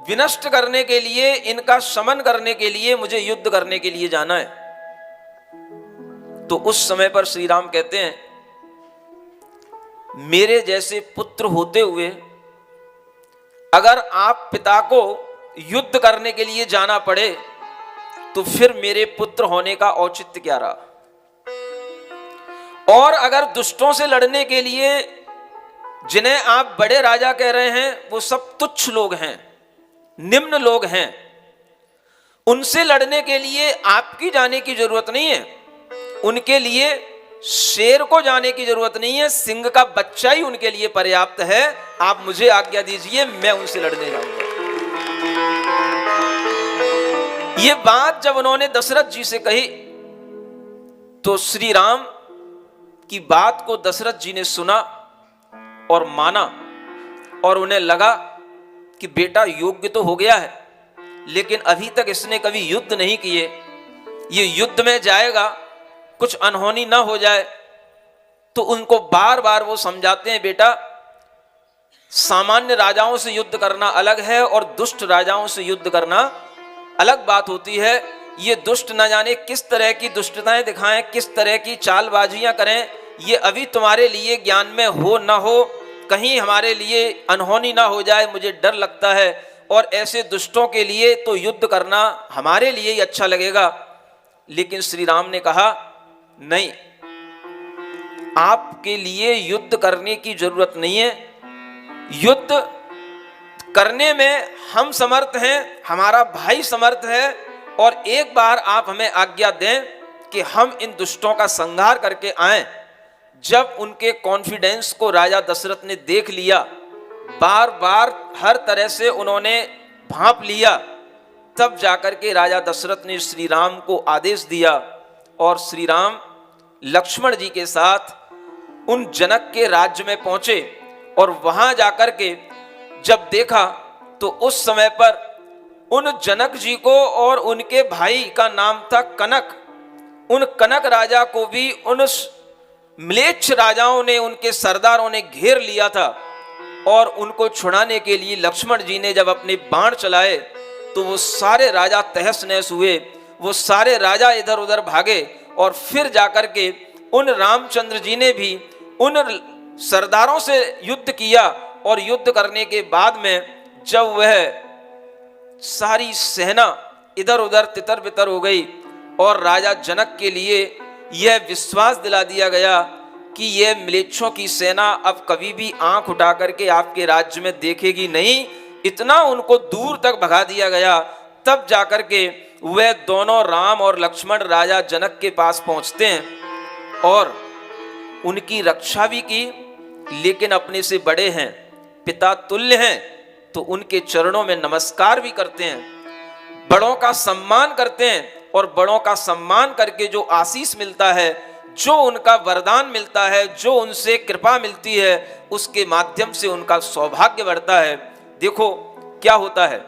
[SPEAKER 1] विनष्ट करने के लिए, इनका शमन करने के लिए मुझे युद्ध करने के लिए जाना है। तो उस समय पर श्री राम कहते हैं, मेरे जैसे पुत्र होते हुए अगर आप पिता को युद्ध करने के लिए जाना पड़े तो फिर मेरे पुत्र होने का औचित्य क्या रहा। और अगर दुष्टों से लड़ने के लिए जिन्हें आप बड़े राजा कह रहे हैं वो सब तुच्छ लोग हैं, निम्न लोग हैं, उनसे लड़ने के लिए आपकी जाने की जरूरत नहीं है। उनके लिए शेर को जाने की जरूरत नहीं है, सिंह का बच्चा ही उनके लिए पर्याप्त है। आप मुझे आज्ञा दीजिए, मैं उनसे लड़ने जाऊंगा। ये बात जब उन्होंने दशरथ जी से कही तो श्री राम की बात को दशरथ जी ने सुना और माना, और उन्हें लगा कि बेटा योग्य तो हो गया है, लेकिन अभी तक इसने कभी युद्ध नहीं किए, ये युद्ध में जाएगा कुछ अनहोनी ना हो जाए। तो उनको बार बार वो समझाते हैं, बेटा सामान्य राजाओं से युद्ध करना अलग है और दुष्ट राजाओं से युद्ध करना अलग बात होती है। ये दुष्ट न जाने किस तरह की दुष्टताएं दिखाएं, किस तरह की चालबाजियां करें, ये अभी तुम्हारे लिए ज्ञान में हो ना हो, कहीं हमारे लिए अनहोनी ना हो जाए, मुझे डर लगता है। और ऐसे दुष्टों के लिए तो युद्ध करना हमारे लिए ही अच्छा लगेगा। लेकिन श्री राम ने कहा, नहीं, आपके लिए युद्ध करने की जरूरत नहीं है। युद्ध करने में हम समर्थ हैं, हमारा भाई समर्थ है, और एक बार आप हमें आज्ञा दें कि हम इन दुष्टों का संहार करके आएं। जब उनके कॉन्फिडेंस को राजा दशरथ ने देख लिया, बार बार हर तरह से उन्होंने भांप लिया, तब जाकर के राजा दशरथ ने श्री राम को आदेश दिया, और श्री राम लक्ष्मण जी के साथ उन जनक के राज्य में पहुंचे। और वहां जाकर के जब देखा तो उस समय पर उन जनक जी को, और उनके भाई का नाम था कनक, उन कनक राजा को भी उन म्लेच्छ राजाओं ने, उनके सरदारों ने घेर लिया था। और उनको छुड़ाने के लिए लक्ष्मण जी ने जब अपने बाण चलाए तो वो सारे राजा तहस नहस हुए, वो सारे राजा इधर उधर भागे। और फिर जाकर के उन रामचंद्र जी ने भी उन सरदारों से युद्ध किया, और युद्ध करने के बाद में जब वह सारी सेना इधर उधर तितर बितर हो गई, और राजा जनक के लिए यह विश्वास दिला दिया गया कि यह म्लेच्छों की सेना अब कभी भी आंख उठा करके आपके राज्य में देखेगी नहीं, इतना उनको दूर तक भगा दिया गया। तब जाकर के वह दोनों राम और लक्ष्मण राजा जनक के पास पहुंचते हैं, और उनकी रक्षा भी की, लेकिन अपने से बड़े हैं, पिता तुल्य हैं, तो उनके चरणों में नमस्कार भी करते हैं, बड़ों का सम्मान करते हैं। और बड़ों का सम्मान करके जो आशीष मिलता है, जो उनका वरदान मिलता है, जो उनसे कृपा मिलती है, उसके माध्यम से उनका सौभाग्य बढ़ता है। देखो क्या होता है,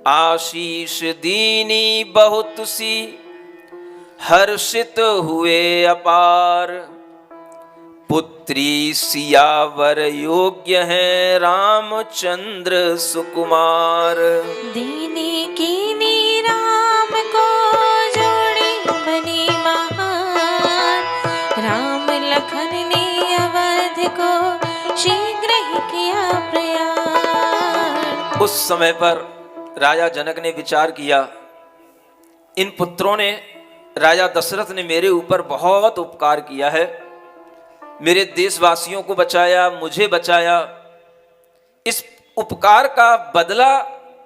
[SPEAKER 1] आशीष दीनी बहुत सी हर्षित हुए अपार, पुत्री सियावर योग्य हैं रामचंद्र सुकुमार।
[SPEAKER 3] दीनी कीनी राम को जोड़ी बनी महान, राम लखन ने अवध को शीघ्र ही किया प्रयाण।
[SPEAKER 1] उस समय पर राजा जनक ने विचार किया, इन पुत्रों ने, राजा दशरथ ने मेरे ऊपर बहुत उपकार किया है, मेरे देशवासियों को बचाया, मुझे बचाया। इस उपकार का बदला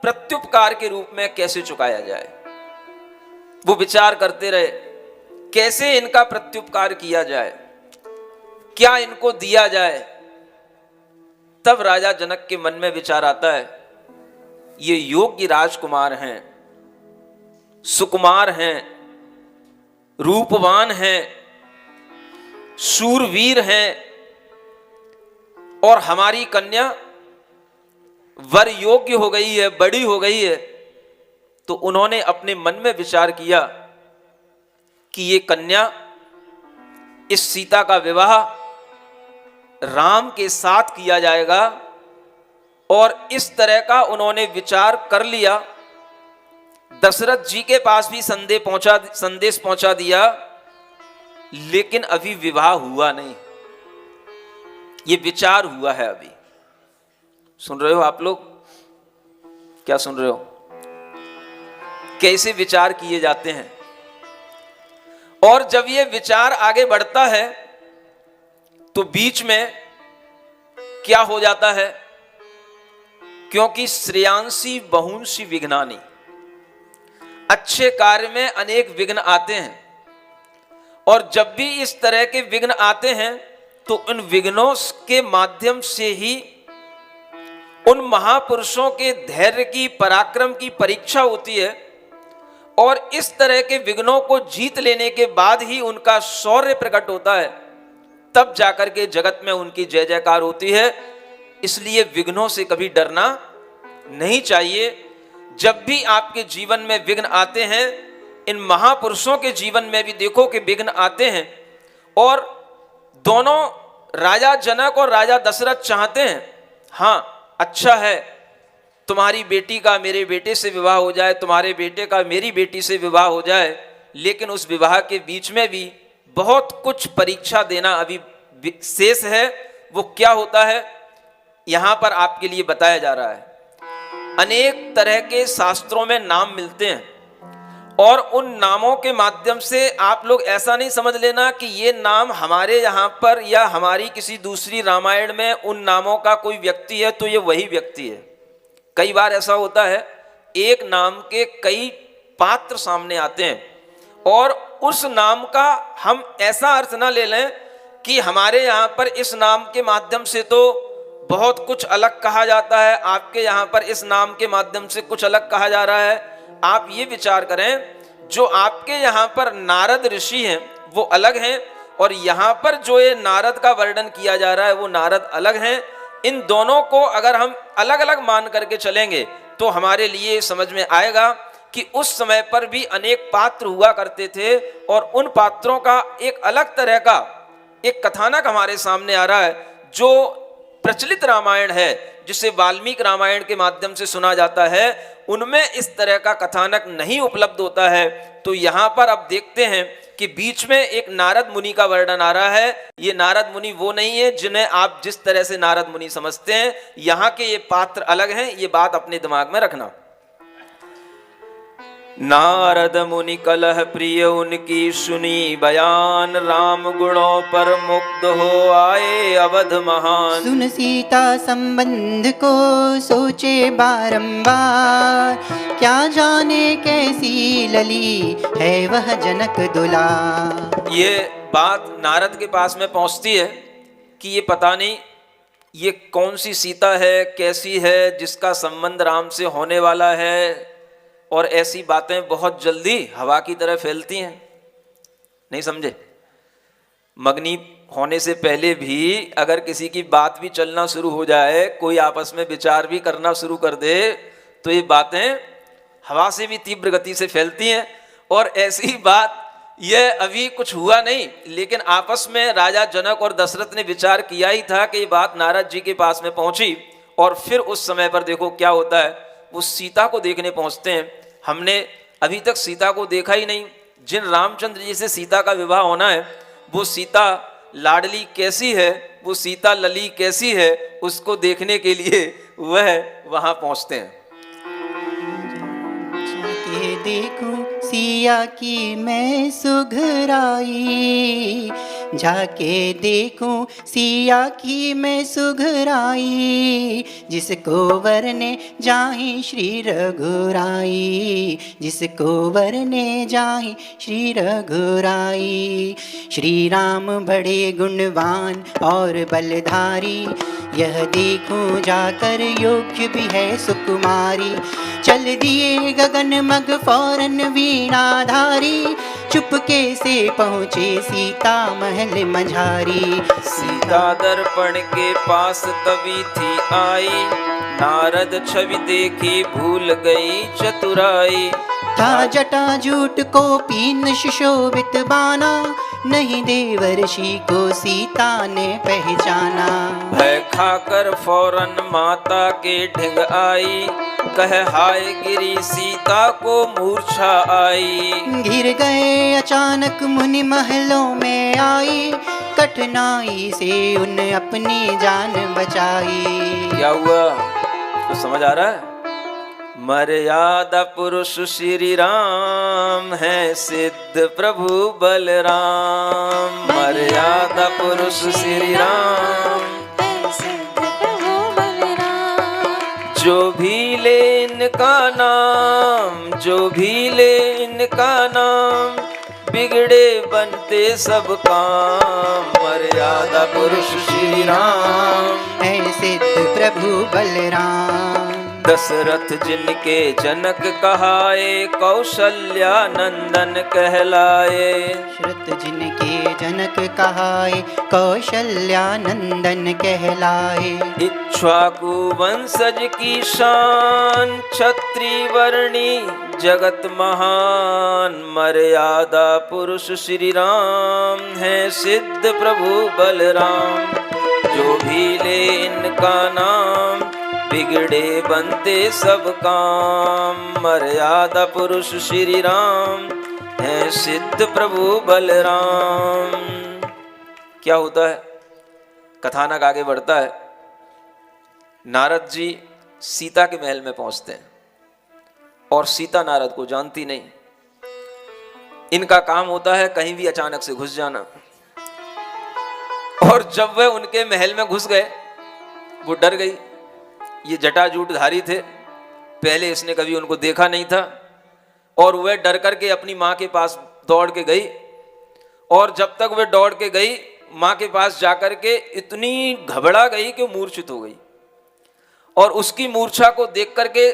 [SPEAKER 1] प्रत्युपकार के रूप में कैसे चुकाया जाए। वो विचार करते रहे, कैसे इनका प्रत्युपकार किया जाए, क्या इनको दिया जाए। तब राजा जनक के मन में विचार आता है, ये योग्य राजकुमार हैं, सुकुमार हैं, रूपवान हैं, शूरवीर हैं, और हमारी कन्या वर योग्य हो गई है, बड़ी हो गई है। तो उन्होंने अपने मन में विचार किया कि ये कन्या, इस सीता का विवाह राम के साथ किया जाएगा। और इस तरह का उन्होंने विचार कर लिया। दशरथ जी के पास भी संदेश पहुंचा दिया, लेकिन अभी विवाह हुआ नहीं। ये विचार हुआ है अभी। सुन रहे हो आप लोग? क्या सुन रहे हो? कैसे विचार किए जाते हैं। और जब ये विचार आगे बढ़ता है तो बीच में क्या हो जाता है, क्योंकि श्रेयांसी बहुंसी विघ्नानि, अच्छे कार्य में अनेक विघ्न आते हैं। और जब भी इस तरह के विघ्न आते हैं तो उन विघ्नों के माध्यम से ही उन महापुरुषों के धैर्य की, पराक्रम की परीक्षा होती है। और इस तरह के विघ्नों को जीत लेने के बाद ही उनका शौर्य प्रकट होता है, तब जाकर के जगत में उनकी जय जयकार होती है। इसलिए विघ्नों से कभी डरना नहीं चाहिए। जब भी आपके जीवन में विघ्न आते हैं, इन महापुरुषों के जीवन में भी देखो कि विघ्न आते हैं। और दोनों, राजा जनक और राजा दशरथ चाहते हैं, हाँ अच्छा है तुम्हारी बेटी का मेरे बेटे से विवाह हो जाए, तुम्हारे बेटे का मेरी बेटी से विवाह हो जाए, लेकिन उस विवाह के बीच में भी बहुत कुछ परीक्षा देना अभी शेष है। वो क्या होता है, यहां पर आपके लिए बताया जा रहा है। अनेक तरह के शास्त्रों में नाम मिलते हैं, और उन नामों के माध्यम से आप लोग ऐसा नहीं समझ लेना कि ये नाम हमारे यहाँ पर या हमारी किसी दूसरी रामायण में उन नामों का कोई व्यक्ति है तो ये वही व्यक्ति है। कई बार ऐसा होता है, एक नाम के कई पात्र सामने आते हैं, और उस नाम का हम ऐसा अर्थ ना ले लें कि हमारे यहाँ पर इस नाम के माध्यम से तो बहुत कुछ अलग कहा जाता है, आपके यहाँ पर इस नाम के माध्यम से कुछ अलग कहा जा रहा है। आप ये विचार करें, जो आपके यहाँ पर नारद ऋषि हैं वो अलग हैं, और यहाँ पर जो ये नारद का वर्णन किया जा रहा है वो नारद अलग हैं। इन दोनों को अगर हम अलग अलग मान करके चलेंगे तो हमारे लिए समझ में आएगा कि उस समय पर भी अनेक पात्र हुआ करते थे, और उन पात्रों का एक अलग तरह का एक कथानक हमारे सामने आ रहा है। जो प्रचलित रामायण है, जिसे वाल्मीकि रामायण के माध्यम से सुना जाता है, उनमें इस तरह का कथानक नहीं उपलब्ध होता है। तो यहाँ पर अब देखते हैं कि बीच में एक नारद मुनि का वर्णन आ रहा है। ये नारद मुनि वो नहीं है जिन्हें आप जिस तरह से नारद मुनि समझते हैं, यहाँ के ये पात्र अलग हैं। ये बात अपने दिमाग में रखना। नारद मुनि कलह प्रिय उनकी सुनी बयान, राम गुणों पर मुग्ध हो आए अवध महान।
[SPEAKER 2] सुन सीता संबंध को सोचे बारंबार, क्या जाने कैसी लली है वह जनक दुलार।
[SPEAKER 1] ये बात नारद के पास में पहुंचती है कि ये पता नहीं ये कौन सी सीता है, कैसी है, जिसका संबंध राम से होने वाला है। और ऐसी बातें बहुत जल्दी हवा की तरह फैलती हैं, नहीं समझे। मगनी होने से पहले भी अगर किसी की बात भी चलना शुरू हो जाए, कोई आपस में विचार भी करना शुरू कर दे, तो ये बातें हवा से भी तीव्र गति से फैलती हैं। और ऐसी बात यह अभी कुछ हुआ नहीं, लेकिन आपस में राजा जनक और दशरथ ने विचार किया ही था कि ये बात नारद जी के पास में पहुंची। और फिर उस समय पर देखो क्या होता है, वो सीता को देखने पहुंचते हैं। हमने अभी तक सीता को देखा ही नहीं। जिन रामचंद्र जी से सीता का विवाह होना है, वो सीता लाडली कैसी है, वो सीता लली कैसी है, उसको देखने के लिए वह वहां पहुंचते हैं।
[SPEAKER 2] जाके देखूं सिया की मैं सुघराई, जाके देखूं सिया की मैं सुघराई, जिसको वरने जाहि श्री रघुराई, जिसको वरने जाहि श्री रघुराई। श्री राम बड़े गुणवान और बलधारी, यह देखूं जाकर योग्य भी है सुकुमारी। चल दिए गगन मग फौरन वीणाधारी, चुपके से पहुँचे सीता महल मझारी।
[SPEAKER 1] सीता दर्पण के पास तभी थी आई, नारद छवि देखी भूल गई चतुराई।
[SPEAKER 2] था जटा जूट को पीन सुशोभित बाना, नहीं देवर्षि को सीता ने पहचाना।
[SPEAKER 1] भय खाकर फौरन माता के ढिंग आई, कह हाय गिरी सीता को मूर्छा आई।
[SPEAKER 2] गिर गए अचानक मुनि महलों में आई, कठिनाई से उन अपनी जान बचाई।
[SPEAKER 1] क्या हुआ तो समझ आ रहा है? मर्यादा पुरुष श्री राम है सिद्ध प्रभु बलराम, मर्यादा पुरुष श्री राम
[SPEAKER 3] है सिद्ध प्रभु बलराम।
[SPEAKER 1] जो भी ले इनका नाम, जो भी ले इनका नाम, बिगड़े बनते सब काम। मर्यादा पुरुष श्री राम
[SPEAKER 2] है सिद्ध प्रभु बलराम।
[SPEAKER 1] दशरथ जिनके जनक कहाए, कौशल्या नंदन कहलाए।
[SPEAKER 2] श्रुत जिनके जनक कहाए, कौशल्या नंदन कहलाए।
[SPEAKER 1] इक्ष्वाकु वंशज की शान, क्षत्रिय वर्णी जगत महान। मर्यादा पुरुष श्री राम है सिद्ध प्रभु बलराम। जो भी ले इनका नाम, बिगड़े बनते सब काम। मर्यादा पुरुष श्री राम है सिद्ध प्रभु बलराम। क्या होता है? कथानक आगे बढ़ता है। नारद जी सीता के महल में पहुंचते हैं और सीता नारद को जानती नहीं। इनका काम होता है कहीं भी अचानक से घुस जाना। और जब वह उनके महल में घुस गए, वो डर गई। ये जटाजूटधारी थे, पहले इसने कभी उनको देखा नहीं था। और वह डर करके अपनी माँ के पास दौड़ के गई। और जब तक वह दौड़ के गई, माँ के पास जाकर के इतनी घबरा गई कि मूर्छित हो गई। और उसकी मूर्छा को देख करके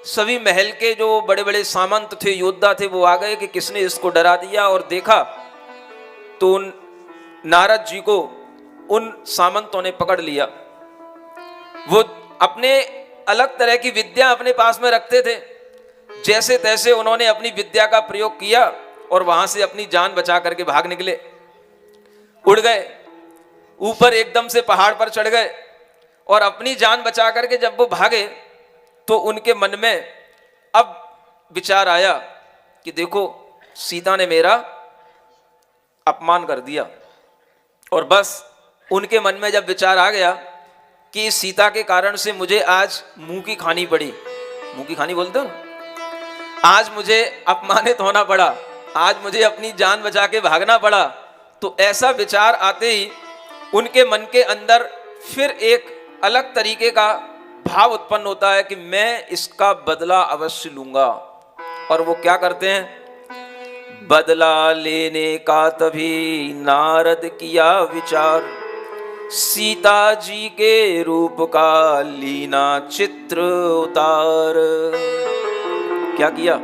[SPEAKER 1] सभी महल के जो बड़े बड़े सामंत थे, योद्धा थे, वो आ गए कि किसने इसको डरा दिया। और देखा तो नारद जी को उन सामंतों ने पकड़ लिया। वो अपने अलग तरह की विद्या अपने पास में रखते थे। जैसे तैसे उन्होंने अपनी विद्या का प्रयोग किया और वहां से अपनी जान बचा करके भाग निकले। उड़ गए, ऊपर एकदम से पहाड़ पर चढ़ गए। और अपनी जान बचा करके जब वो भागे तो उनके मन में अब विचार आया कि देखो, सीता ने मेरा अपमान कर दिया। और बस उनके मन में जब विचार आ गया कि सीता के कारण से मुझे आज मुंह की खानी पड़ी, मुंह की खानी बोलते हो ना, आज मुझे अपमानित होना पड़ा, आज मुझे अपनी जान बचा के भागना पड़ा। तो ऐसा विचार आते ही उनके मन के अंदर फिर एक अलग तरीके का भाव उत्पन्न होता है कि मैं इसका बदला अवश्य लूंगा। और वो क्या करते हैं? बदला लेने का तभी नारद किया विचार, सीता जी के रूप का लीना चित्र उतार। क्या किया?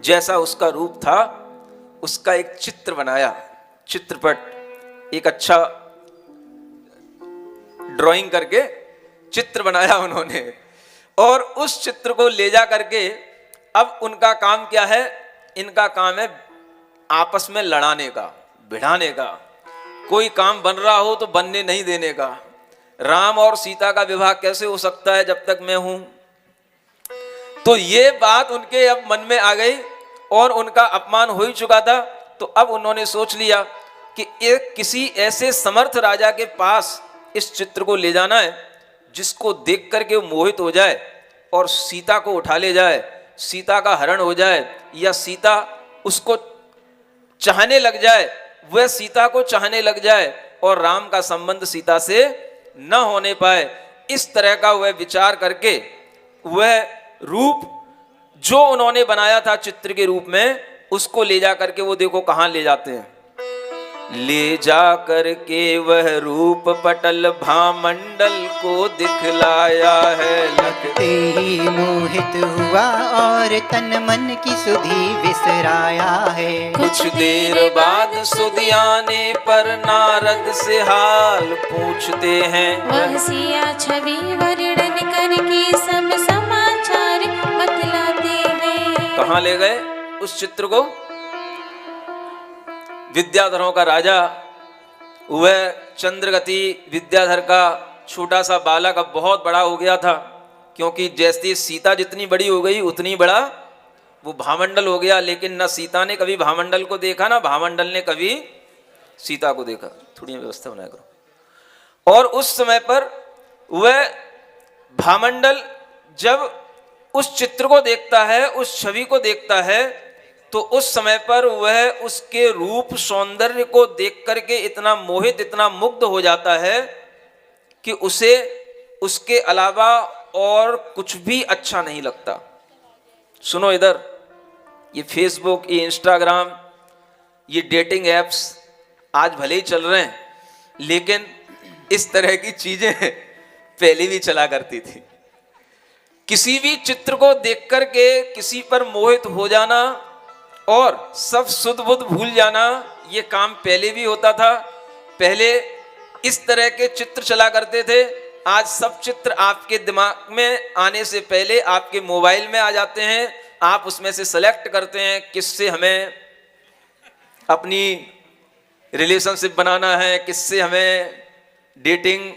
[SPEAKER 1] जैसा उसका रूप था उसका एक चित्र बनाया, चित्रपट, एक अच्छा ड्राइंग करके चित्र बनाया उन्होंने। और उस चित्र को ले जा करके अब उनका काम क्या है? इनका काम है आपस में लड़ाने का, भिड़ाने का, कोई काम बन रहा हो तो बनने नहीं देने का। राम और सीता का विवाह कैसे हो सकता है जब तक मैं हूं? तो ये बात उनके अब मन में आ गई और उनका अपमान हो ही चुका था। तो अब उन्होंने सोच लिया कि एक किसी ऐसे समर्थ राजा के पास इस चित्र को ले जाना है जिसको देख करके वो मोहित हो जाए और सीता को उठा ले जाए, सीता का हरण हो जाए, या सीता उसको चाहने लग जाए, वह सीता को चाहने लग जाए और राम का संबंध सीता से न होने पाए। इस तरह का वह विचार करके वह रूप जो उन्होंने बनाया था चित्र के रूप में, उसको ले जा करके वो देखो कहां ले जाते हैं। ले जा करके वह रूप पटल भामंडल को दिखलाया है।
[SPEAKER 2] लगते ही मोहित हुआ और तन मन की सुधि विसराया है।
[SPEAKER 1] कुछ देर बाद सुधि आने पर नारद से हाल पूछते हैं।
[SPEAKER 3] वह सिया छवि वर्णन करके सब समाचार बतलाते हैं।
[SPEAKER 1] कहाँ ले गए उस चित्र को? विद्याधरों का राजा, वह चंद्रगति विद्याधर का छोटा सा बालक अब बहुत बड़ा हो गया था, क्योंकि जैसे सीता जितनी बड़ी हो गई उतनी बड़ा वो भामंडल हो गया। लेकिन न सीता ने कभी भामंडल को देखा, ना भामंडल ने कभी सीता को देखा। थोड़ी व्यवस्था बनाया करो। और उस समय पर वह भामंडल जब उस चित्र को देखता है, उस छवि को देखता है, तो उस समय पर वह उसके रूप सौंदर्य को देख करके इतना मोहित, इतना मुग्ध हो जाता है कि उसे उसके अलावा और कुछ भी अच्छा नहीं लगता। सुनो इधर, ये फेसबुक, ये इंस्टाग्राम, ये डेटिंग एप्स आज भले ही चल रहे हैं, लेकिन इस तरह की चीजें पहले भी चला करती थी। किसी भी चित्र को देख करके किसी पर मोहित हो जाना और सब सुध बुध भूल जाना, ये काम पहले भी होता था। पहले इस तरह के चित्र चला करते थे। आज सब चित्र आपके दिमाग में आने से पहले आपके मोबाइल में आ जाते हैं। आप उसमें से सेलेक्ट करते हैं किससे हमें अपनी रिलेशनशिप बनाना है, किससे हमें डेटिंग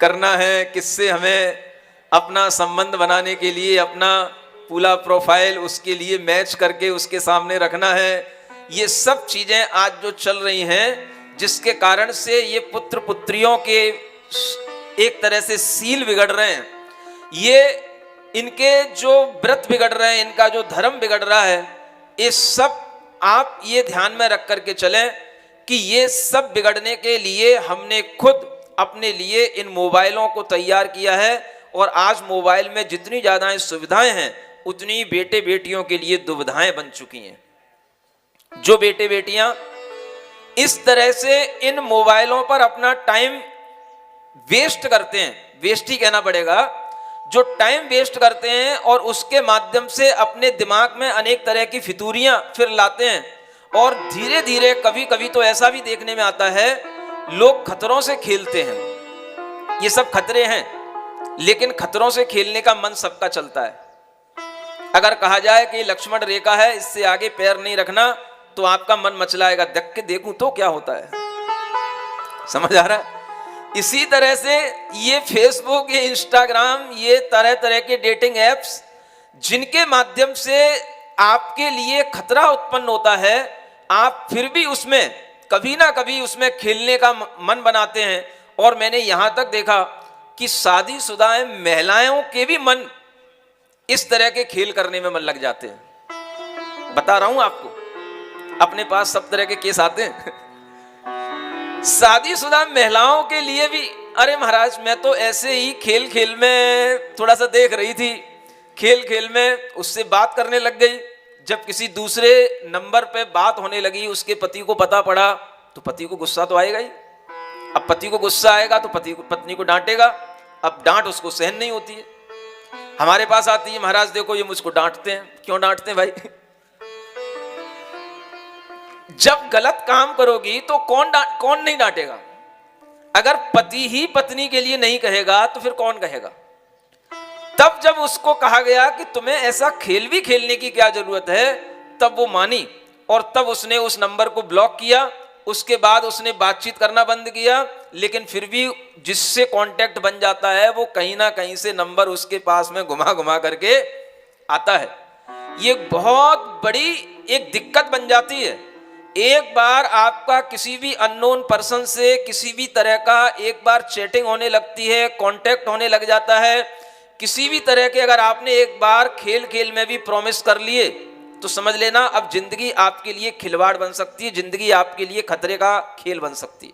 [SPEAKER 1] करना है, किससे हमें अपना संबंध बनाने के लिए अपना पूरा प्रोफाइल उसके लिए मैच करके उसके सामने रखना है। ये सब चीजें आज जो चल रही हैं, जिसके कारण से ये पुत्र पुत्रियों के एक तरह से सील बिगड़ रहे हैं, ये इनके जो व्रत बिगड़ रहे हैं, इनका जो धर्म बिगड़ रहा है, ये सब आप ये ध्यान में रख करके चलें कि ये सब बिगड़ने के लिए हमने खुद अपने लिए इन मोबाइलों को तैयार किया है। और आज मोबाइल में जितनी ज़्यादा सुविधाएं हैं, उतनी बेटे बेटियों के लिए दुविधाएं बन चुकी हैं। जो बेटे बेटियां इस तरह से इन मोबाइलों पर अपना टाइम वेस्ट करते हैं, वेस्ट ही कहना पड़ेगा, जो टाइम वेस्ट करते हैं और उसके माध्यम से अपने दिमाग में अनेक तरह की फितूरियां फिर लाते हैं। और धीरे धीरे कभी कभी तो ऐसा भी देखने में आता है, लोग खतरों से खेलते हैं। ये सब खतरे हैं, लेकिन खतरों से खेलने का मन सबका चलता है। अगर कहा जाए कि लक्ष्मण रेखा है, इससे आगे पैर नहीं रखना, तो आपका मन मचलाएगा, देख के देखूं तो क्या होता है। समझ आ रहा है? इसी तरह से ये फेसबुक, ये इंस्टाग्राम, ये तरह तरह के डेटिंग एप्स, जिनके माध्यम से आपके लिए खतरा उत्पन्न होता है, आप फिर भी उसमें कभी ना कभी उसमें खेलने का मन बनाते हैं। और मैंने यहां तक देखा कि शादीशुदा महिलाओं के भी मन इस तरह के खेल करने में मन लग जाते हैं। बता रहा हूं आपको, अपने पास सब तरह के केस आते हैं। शादीशुदा महिलाओं के लिए भी, अरे महाराज मैं तो ऐसे ही खेल खेल में थोड़ा सा देख रही थी, खेल खेल में उससे बात करने लग गई। जब किसी दूसरे नंबर पे बात होने लगी, उसके पति को पता पड़ा, तो पति को गुस्सा तो आएगा ही। अब पति को गुस्सा आएगा तो पति को पत्नी को डांटेगा। अब डांट उसको सहन नहीं होती है, हमारे पास आती है, महाराज देखो ये मुझको डांटते हैं। क्यों डांटते हैं भाई? जब गलत काम करोगी तो कौन नहीं डांटेगा? अगर पति ही पत्नी के लिए नहीं कहेगा तो फिर कौन कहेगा? तब जब उसको कहा गया कि तुम्हें ऐसा खेल भी खेलने की क्या जरूरत है, तब वो मानी और तब उसने उस नंबर को ब्लॉक किया। उसके बाद उसने बातचीत करना बंद किया, लेकिन फिर भी जिससे कांटेक्ट बन जाता है वो कहीं ना कहीं से नंबर उसके पास में घुमा घुमा करके आता है। ये बहुत बड़ी एक दिक्कत बन जाती है। एक बार आपका किसी भी अननोन पर्सन से किसी भी तरह का एक बार चैटिंग होने लगती है, कांटेक्ट होने लग जाता है, किसी भी तरह के अगर आपने एक बार खेल खेल में भी प्रॉमिस कर लिए तो समझ लेना अब जिंदगी आपके लिए खिलवाड़ बन सकती है, जिंदगी आपके लिए खतरे का खेल बन सकती है।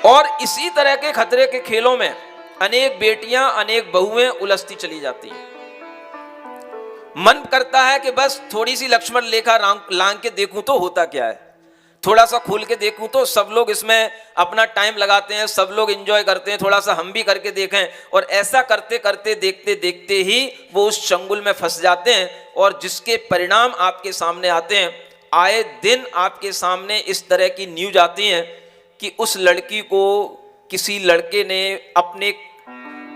[SPEAKER 1] और इसी तरह के खतरे के खेलों में अनेक बेटियां, अनेक बहुएं उलझती चली जाती हैं। मन करता है कि बस थोड़ी सी लक्ष्मण रेखा लांग के देखूं तो होता क्या है, थोड़ा सा खोल के देखूं तो सब लोग इसमें अपना टाइम लगाते हैं, सब लोग एंजॉय करते हैं, थोड़ा सा हम भी करके देखें। और ऐसा करते करते देखते देखते ही वो उस चंगुल में फंस जाते हैं और जिसके परिणाम आपके सामने आते हैं। आए दिन आपके सामने इस तरह की न्यूज आती हैं कि उस लड़की को किसी लड़के ने अपने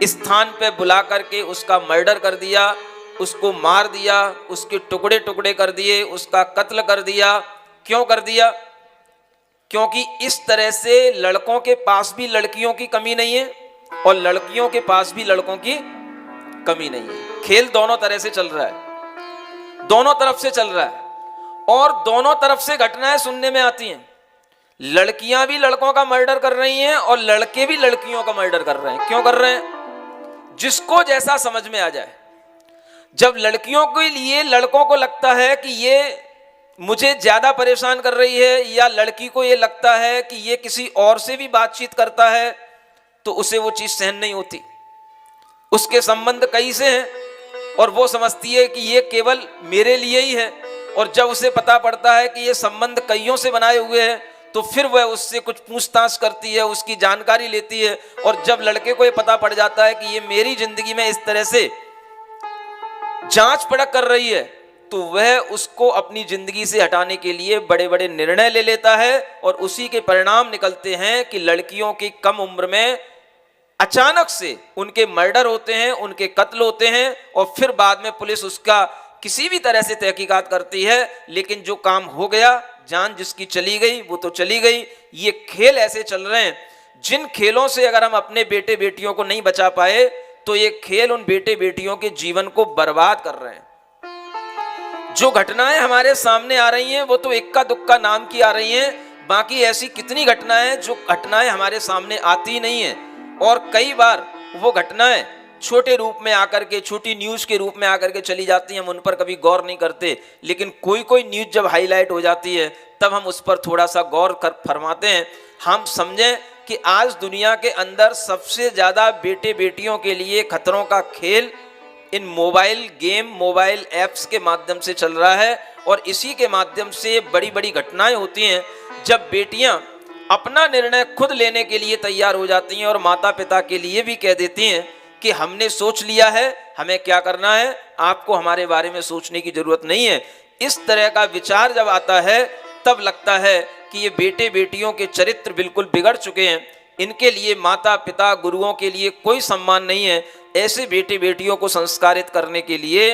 [SPEAKER 1] स्थान पे बुला करके उसका मर्डर कर दिया, उसको मार दिया, उसके टुकड़े टुकड़े कर दिए, उसका कत्ल कर दिया। क्यों कर दिया? क्योंकि इस तरह से लड़कों के पास भी लड़कियों की कमी नहीं है और लड़कियों के पास भी लड़कों की कमी नहीं है। खेल दोनों तरह से चल रहा है, दोनों तरफ से चल रहा है और दोनों तरफ से घटनाएं सुनने में आती हैं। लड़कियां भी लड़कों का मर्डर कर रही हैं और लड़के भी लड़कियों का मर्डर कर रहे हैं। क्यों कर रहे हैं? जिसको जैसा समझ में आ जाए। जब लड़कियों के लिए लड़कों को लगता है कि ये मुझे ज्यादा परेशान कर रही है या लड़की को ये लगता है कि ये किसी और से भी बातचीत करता है तो उसे वो चीज सहन नहीं होती। उसके संबंध कई से हैं और वो समझती है कि ये केवल मेरे लिए ही है। और जब उसे पता पड़ता है कि ये संबंध कईयों से बनाए हुए हैं तो फिर वह उससे कुछ पूछताछ करती है, उसकी जानकारी लेती है। और जब लड़के को ये पता पड़ जाता है कि ये मेरी जिंदगी में इस तरह से जांच पड़क कर रही है तो वह उसको अपनी जिंदगी से हटाने के लिए बड़े बड़े निर्णय ले लेता है। और उसी के परिणाम निकलते हैं कि लड़कियों की कम उम्र में अचानक से उनके मर्डर होते हैं, उनके कत्ल होते हैं और फिर बाद में पुलिस उसका किसी भी तरह से तहकीकात करती है। लेकिन जो काम हो गया, जान जिसकी चली गई वो तो चली गई। ये खेल ऐसे चल रहे हैं जिन खेलों से अगर हम अपने बेटे बेटियों को नहीं बचा पाए तो ये खेल उन बेटे बेटियों के जीवन को बर्बाद कर रहे हैं। जो घटनाएं हमारे सामने आ रही हैं वो तो इक्का दुक्का नाम की आ रही हैं, बाकी ऐसी कितनी घटनाएं जो घटनाएं हमारे सामने आती नहीं हैं। और कई बार वो घटनाएं छोटे रूप में आकर के, छोटी न्यूज के रूप में आकर के चली जाती हैं, हम उन पर कभी गौर नहीं करते। लेकिन कोई कोई न्यूज जब हाईलाइट हो जाती है तब हम उस पर थोड़ा सा गौर कर फरमाते हैं। हम समझें कि आज दुनिया के अंदर सबसे ज्यादा बेटे बेटियों के लिए खतरों का खेल इन मोबाइल गेम, मोबाइल ऐप्स के माध्यम से चल रहा है। और इसी के माध्यम से बड़ी बड़ी घटनाएं होती हैं जब बेटियां अपना निर्णय खुद लेने के लिए तैयार हो जाती हैं और माता पिता के लिए भी कह देती हैं कि हमने सोच लिया है, हमें क्या करना है, आपको हमारे बारे में सोचने की जरूरत नहीं है। इस तरह का विचार जब आता है तब लगता है कि ये बेटे बेटियों के चरित्र बिल्कुल बिगड़ चुके हैं। इनके लिए माता पिता, गुरुओं के लिए कोई सम्मान नहीं है। ऐसे बेटे बेटियों को संस्कारित करने के लिए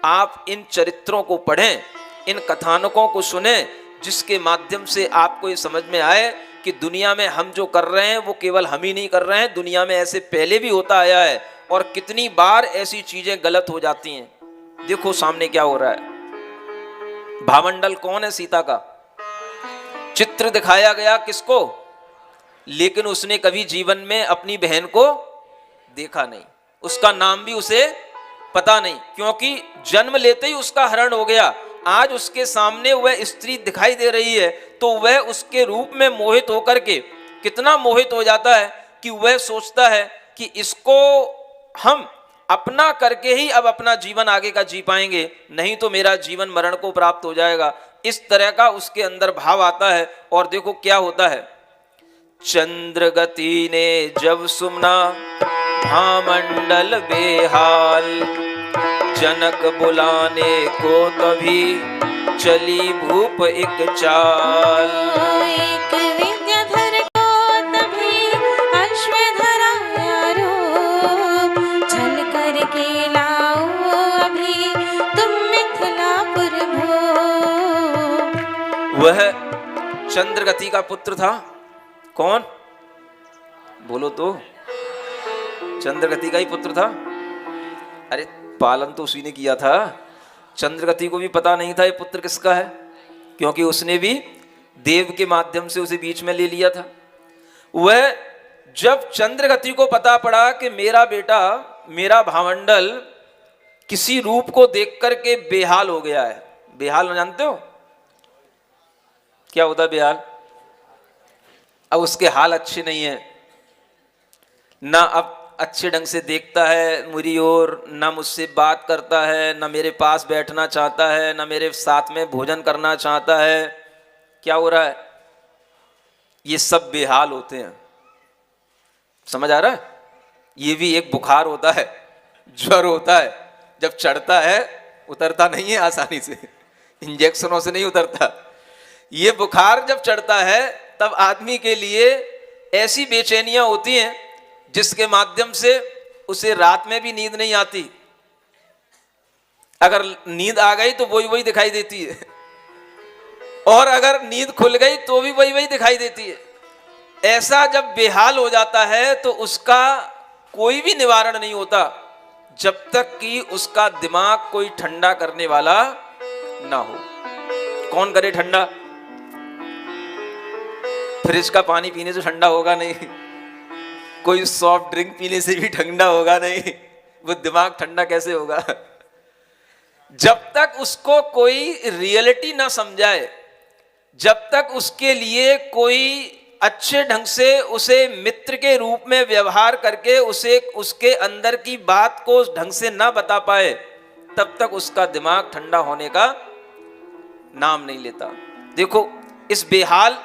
[SPEAKER 1] आप इन चरित्रों को पढ़ें, इन कथानकों को सुने, जिसके माध्यम से आपको ये समझ में आए कि दुनिया में हम जो कर रहे हैं वो केवल हम ही नहीं कर रहे हैं, दुनिया में ऐसे पहले भी होता आया है और कितनी बार ऐसी चीजें गलत हो जाती हैं। देखो सामने क्या हो रहा है। भावमंडल कौन है? सीता का चित्र दिखाया गया किसको? लेकिन उसने कभी जीवन में अपनी बहन को देखा नहीं, उसका नाम भी उसे पता नहीं, क्योंकि जन्म लेते ही उसका हरण हो गया। आज उसके सामने वह स्त्री दिखाई दे रही है तो वह उसके रूप में मोहित होकर के कितना मोहित हो जाता है कि वह सोचता है कि इसको हम अपना करके ही अब अपना जीवन आगे का जी पाएंगे, नहीं तो मेरा जीवन मरण को प्राप्त हो जाएगा। इस तरह का उसके अंदर भाव आता है। और देखो क्या होता है। चंद्रगति ने जब सुमना भामंडल बेहाल, जनक बुलाने को तभी चली भूप एक चाल।
[SPEAKER 3] एक विद्याधर को तभी अश्वधरा रूप, चल कर के लाओ अभी तुम मिथिलापुर भूप।
[SPEAKER 1] वह चंद्रगति का पुत्र था। कौन? बोलो तो। चंद्रगति का ही पुत्र था। अरे पालन तो उसी ने किया था। चंद्रगति को भी पता नहीं था ये पुत्र किसका है, क्योंकि उसने भी देव के माध्यम से उसे बीच में ले लिया था। वह जब चंद्रगति को पता पड़ा कि मेरा बेटा, मेरा भावंडल किसी रूप को देख करके बेहाल हो गया है। बेहाल जानते हो क्या होता है बेहाल? अब उसके हाल अच्छे नहीं है, ना अब अच्छे ढंग से देखता है मेरी ओर, ना मुझसे बात करता है, ना मेरे पास बैठना चाहता है, ना मेरे साथ में भोजन करना चाहता है। क्या हो रहा है? ये सब बेहाल होते हैं। समझ आ रहा है? ये भी एक बुखार होता है, ज्वर होता है, जब चढ़ता है उतरता नहीं है आसानी से, इंजेक्शनों से नहीं उतरता। ये बुखार जब चढ़ता है तब आदमी के लिए ऐसी बेचैनियां होती हैं जिसके माध्यम से उसे रात में भी नींद नहीं आती। अगर नींद आ गई तो वही वही दिखाई देती है, और अगर नींद खुल गई तो भी वही वही दिखाई देती है। ऐसा जब बेहाल हो जाता है तो उसका कोई भी निवारण नहीं होता जब तक कि उसका दिमाग कोई ठंडा करने वाला ना हो। कौन करे ठंडा? फ्रिज का पानी पीने से ठंडा होगा नहीं, कोई सॉफ्ट ड्रिंक पीने से भी ठंडा होगा नहीं, वो दिमाग ठंडा कैसे होगा? जब तक उसको कोई रियलिटी ना समझाए, जब तक उसके लिए कोई अच्छे ढंग से उसे मित्र के रूप में व्यवहार करके उसे उसके अंदर की बात को ढंग से ना बता पाए, तब तक उसका दिमाग ठंडा होने का नाम नहीं लेता। देखो इस बेहाल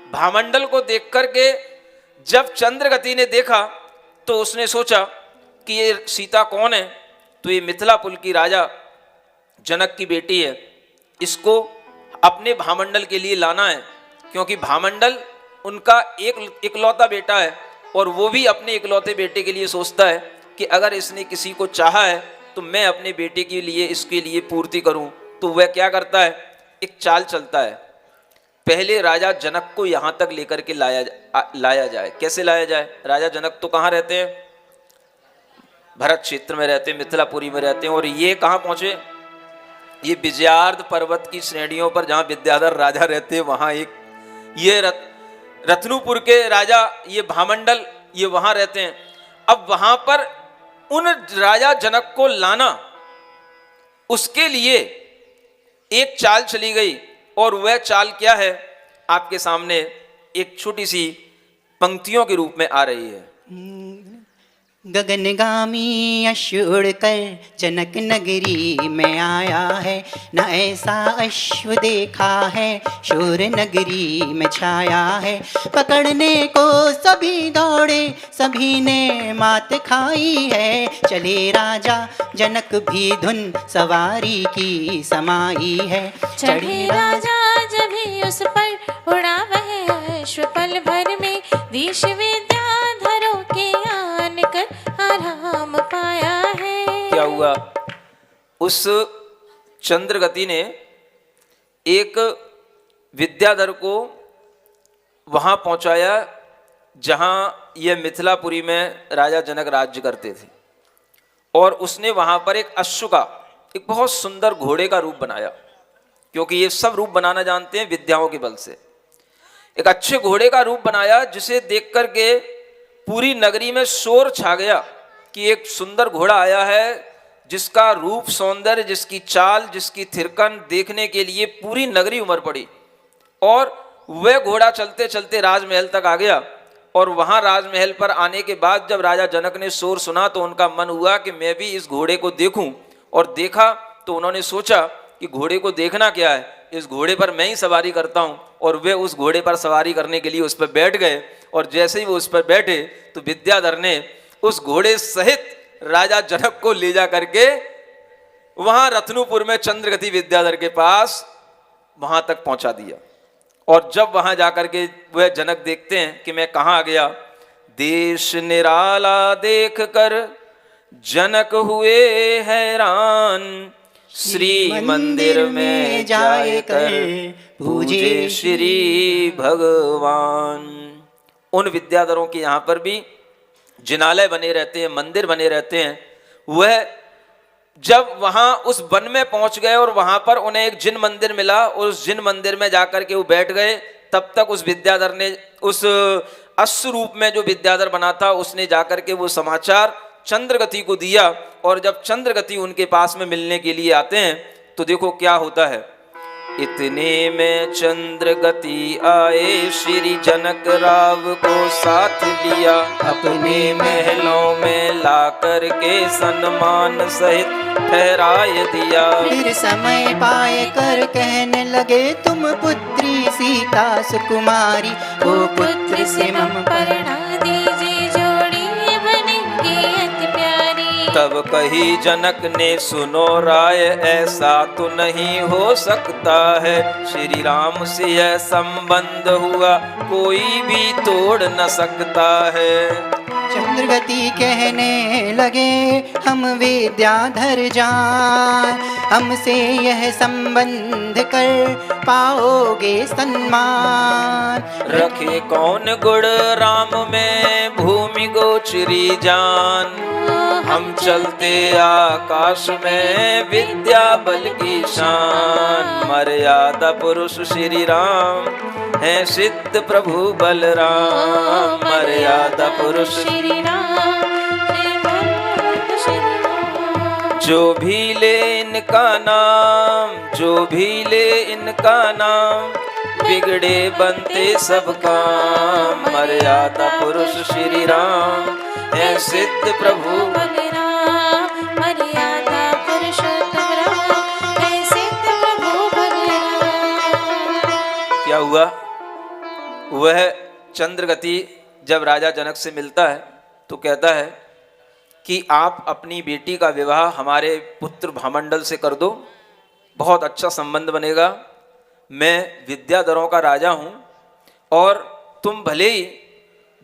[SPEAKER 1] भामंडल को देख करके जब चंद्रगति ने देखा तो उसने सोचा कि ये सीता कौन है? तो ये मिथिलापुर की राजा जनक की बेटी है, इसको अपने भामंडल के लिए लाना है, क्योंकि भामंडल उनका एक इकलौता बेटा है और वो भी अपने इकलौते बेटे के लिए सोचता है कि अगर इसने किसी को चाहा है तो मैं अपने बेटे के लिए इसके लिए पूर्ति करूं। तो वह क्या करता है, एक चाल चलता है, पहले राजा जनक को यहां तक लेकर के लाया जाए। कैसे लाया जाए? राजा जनक तो कहाँ रहते हैं? भरत क्षेत्र में रहते हैं, मिथिलापुरी में रहते हैं। और ये कहाँ पहुंचे? ये विजयार्ध पर्वत की श्रेणियों पर जहां विद्याधर राजा रहते हैं वहां एक ये रत्नुपुर के राजा ये भामंडल ये वहां रहते हैं। अब वहां पर उन राजा जनक को लाना, उसके लिए एक चाल चली गई, और वह चाल क्या है आपके सामने एक छोटी सी पंक्तियों के रूप में आ रही है।
[SPEAKER 2] गगनगामी अश्व उड़कर जनक नगरी में आया है, न ऐसा अश्व देखा है शूर नगरी में छाया है। पकड़ने को सभी दौड़े, सभी ने मात खाई है, चले राजा जनक भी धुन सवारी की समाई है।
[SPEAKER 3] चढ़े राजा जब भी उस पर उड़ा वह अश्व, पल भर में देश विद्याधरों के आन कर आराम पाया है।
[SPEAKER 1] क्या हुआ? उस चंद्रगति ने एक विद्याधर को वहां पहुंचाया जहां यह मिथिलापुरी में राजा जनक राज्य करते थे, और उसने वहां पर एक अश्व का एक बहुत सुंदर घोड़े का रूप बनाया, क्योंकि ये सब रूप बनाना जानते हैं विद्याओं के बल से। एक अच्छे घोड़े का रूप बनाया जिसे देख करके पूरी नगरी में शोर छा गया कि एक सुंदर घोड़ा आया है, जिसका रूप सौंदर्य, जिसकी चाल, जिसकी थिरकन देखने के लिए पूरी नगरी उमड़ पड़ी। और वह घोड़ा चलते चलते राजमहल तक आ गया, और वहां राजमहल पर आने के बाद जब राजा जनक ने शोर सुना तो उनका मन हुआ कि मैं भी इस घोड़े को देखूं। और देखा तो उन्होंने सोचा कि घोड़े को देखना क्या है, इस घोड़े पर मैं ही सवारी करता हूं। और वे उस घोड़े पर सवारी करने के लिए उस पर बैठ गए, और जैसे ही वो उस पर बैठे तो विद्याधर ने उस घोड़े सहित राजा जनक को ले जा करके वहां रत्नुपुर में चंद्रगति विद्याधर के पास वहां तक पहुंचा दिया। और जब वहां जाकर के वह जनक देखते हैं कि मैं कहाँ आ गया, देश निराला देख कर जनक हुए हैरान, श्री मंदिर में जाए कर पूजे श्री भगवान। उन विद्याधरों के यहाँ पर भी जिनालय बने रहते हैं, मंदिर बने रहते हैं। वह जब वहाँ उस वन में पहुँच गए और वहाँ पर उन्हें एक जिन मंदिर मिला, उस जिन मंदिर में जाकर के वो बैठ गए, तब तक उस विद्याधर ने, उस अश्व रूप में जो विद्याधर बना था, उसने जाकर के वो समाचार चंद्रगति को दिया। और जब चंद्रगति उनके पास में मिलने के लिए आते हैं तो देखो क्या होता है। इतने में चंद्रगति आए, श्री जनक राव को साथ लिया, अपने महलों में ला कर के सन्मान सहित ठहराए दिया।
[SPEAKER 2] फिर समय पाए कर कहने लगे, तुम पुत्री सीता सुकुमारी, वो पुत्र से मम
[SPEAKER 3] परणा दीजिए, जोड़ी बनेगी अति प्यारी।
[SPEAKER 1] तब कही जनक ने, सुनो राय, ऐसा तो नहीं हो सकता है, श्री राम से यह संबंध हुआ कोई भी तोड़ न सकता है।
[SPEAKER 2] चंद्रगति कहने लगे, हम विद्याधर जान, हमसे यह संबंध कर पाओगे सम्मान।
[SPEAKER 1] रखे कौन गुण राम में, भूमि गोचरी जान, हम चलते आकाश में, विद्या बल की शान। मर्यादा पुरुष श्री राम है, सिद्ध प्रभु बलराम। मर्यादा पुरुष
[SPEAKER 3] श्री राम, श्री राम।
[SPEAKER 1] जो भी ले इनका नाम, जो भी ले इनका नाम, बिगड़े बनते सब काम। मर्यादा पुरुष श्री राम है, सिद्ध प्रभु
[SPEAKER 3] बलराम। मर्यादा पुरुषोत्तम राम है, सिद्ध प्रभु बलराम।
[SPEAKER 1] क्या हुआ? वह चंद्रगति जब राजा जनक से मिलता है तो कहता है कि आप अपनी बेटी का विवाह हमारे पुत्र भामंडल से कर दो, बहुत अच्छा संबंध बनेगा। मैं विद्याधरों का राजा हूँ और तुम भले ही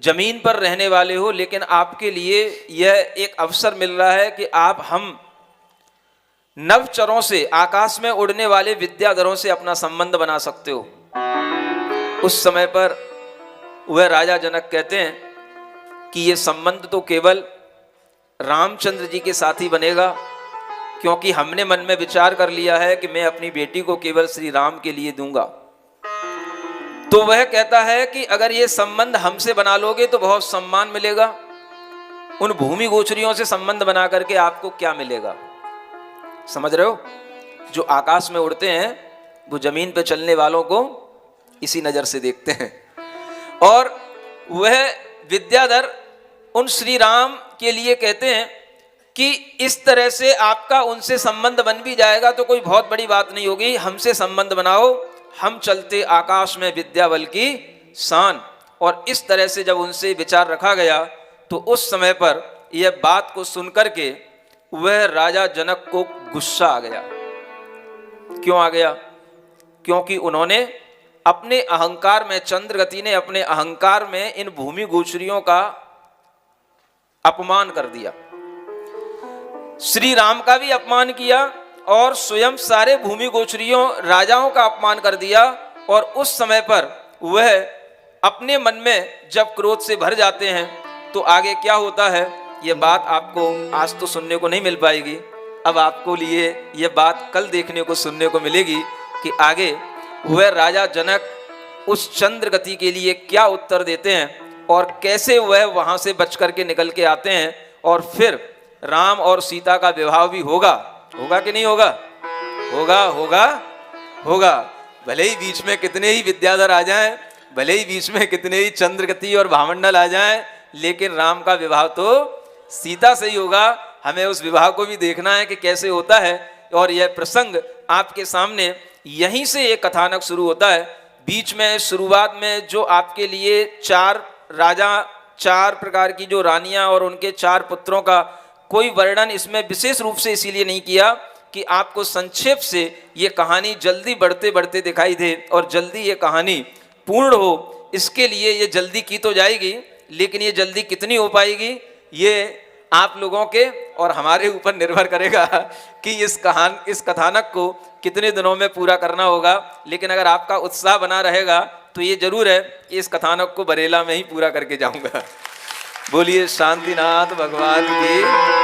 [SPEAKER 1] जमीन पर रहने वाले हो, लेकिन आपके लिए यह एक अवसर मिल रहा है कि आप हम नवचरों से, आकाश में उड़ने वाले विद्याधरों से अपना संबंध बना सकते हो। उस समय पर वह राजा जनक कहते हैं कि यह संबंध तो केवल रामचंद्र जी के साथ ही बनेगा, क्योंकि हमने मन में विचार कर लिया है कि मैं अपनी बेटी को केवल श्री राम के लिए दूंगा। तो वह कहता है कि अगर ये संबंध हमसे बना लोगे तो बहुत सम्मान मिलेगा, उन भूमि गोचरियों से संबंध बना करके आपको क्या मिलेगा? समझ रहे हो? जो आकाश में उड़ते हैं वो जमीन पे चलने वालों को इसी नजर से देखते हैं। और वह विद्याधर उन श्री राम के लिए कहते हैं कि इस तरह से आपका उनसे संबंध बन भी जाएगा तो कोई बहुत बड़ी बात नहीं होगी, हमसे संबंध बनाओ, हम चलते आकाश में विद्या बल की शान। और इस तरह से जब उनसे विचार रखा गया तो उस समय पर यह बात को सुनकर के वह राजा जनक को गुस्सा आ गया। क्यों आ गया? क्योंकि उन्होंने अपने अहंकार में, चंद्रगति ने अपने अहंकार में इन भूमि गोचरियों का अपमान कर दिया, श्री राम का भी अपमान किया और स्वयं सारे भूमि गोचरियों राजाओं का अपमान कर दिया। और उस समय पर वह अपने मन में जब क्रोध से भर जाते हैं तो आगे क्या होता है यह बात आपको आज तो सुनने को नहीं मिल पाएगी। अब आपको लिए यह बात कल देखने को, सुनने को मिलेगी कि आगे वह राजा जनक उस चंद्रगति के लिए क्या उत्तर देते हैं और कैसे वह वहां से बच करके निकल के आते हैं। और फिर राम और सीता का विवाह भी होगा कि नहीं होगा? होगा। भले ही बीच में कितने ही विद्याधर आ जाएं, भले ही बीच में कितने ही चंद्रगति और भामंडल आ जाएं, लेकिन राम का विवाह तो सीता से ही होगा। हमें उस विवाह को भी देखना है कि कैसे होता है। और यह प्रसंग आपके सामने यहीं से एक कथानक शुरू होता है। बीच में शुरुआत में जो आपके लिए 4 राजा, 4 प्रकार की जो रानियां और उनके 4 पुत्रों का कोई वर्णन इसमें विशेष रूप से इसीलिए नहीं किया कि आपको संक्षेप से ये कहानी जल्दी बढ़ते बढ़ते दिखाई दे और जल्दी ये कहानी पूर्ण हो। इसके लिए ये जल्दी की तो जाएगी, लेकिन ये जल्दी कितनी हो पाएगी ये आप लोगों के और हमारे ऊपर निर्भर करेगा कि इस कथानक को कितने दिनों में पूरा करना होगा। लेकिन अगर आपका उत्साह बना रहेगा तो ये जरूर है कि इस कथानक को बरेला में ही पूरा करके जाऊंगा। बोलिए शांतिनाथ भगवान की।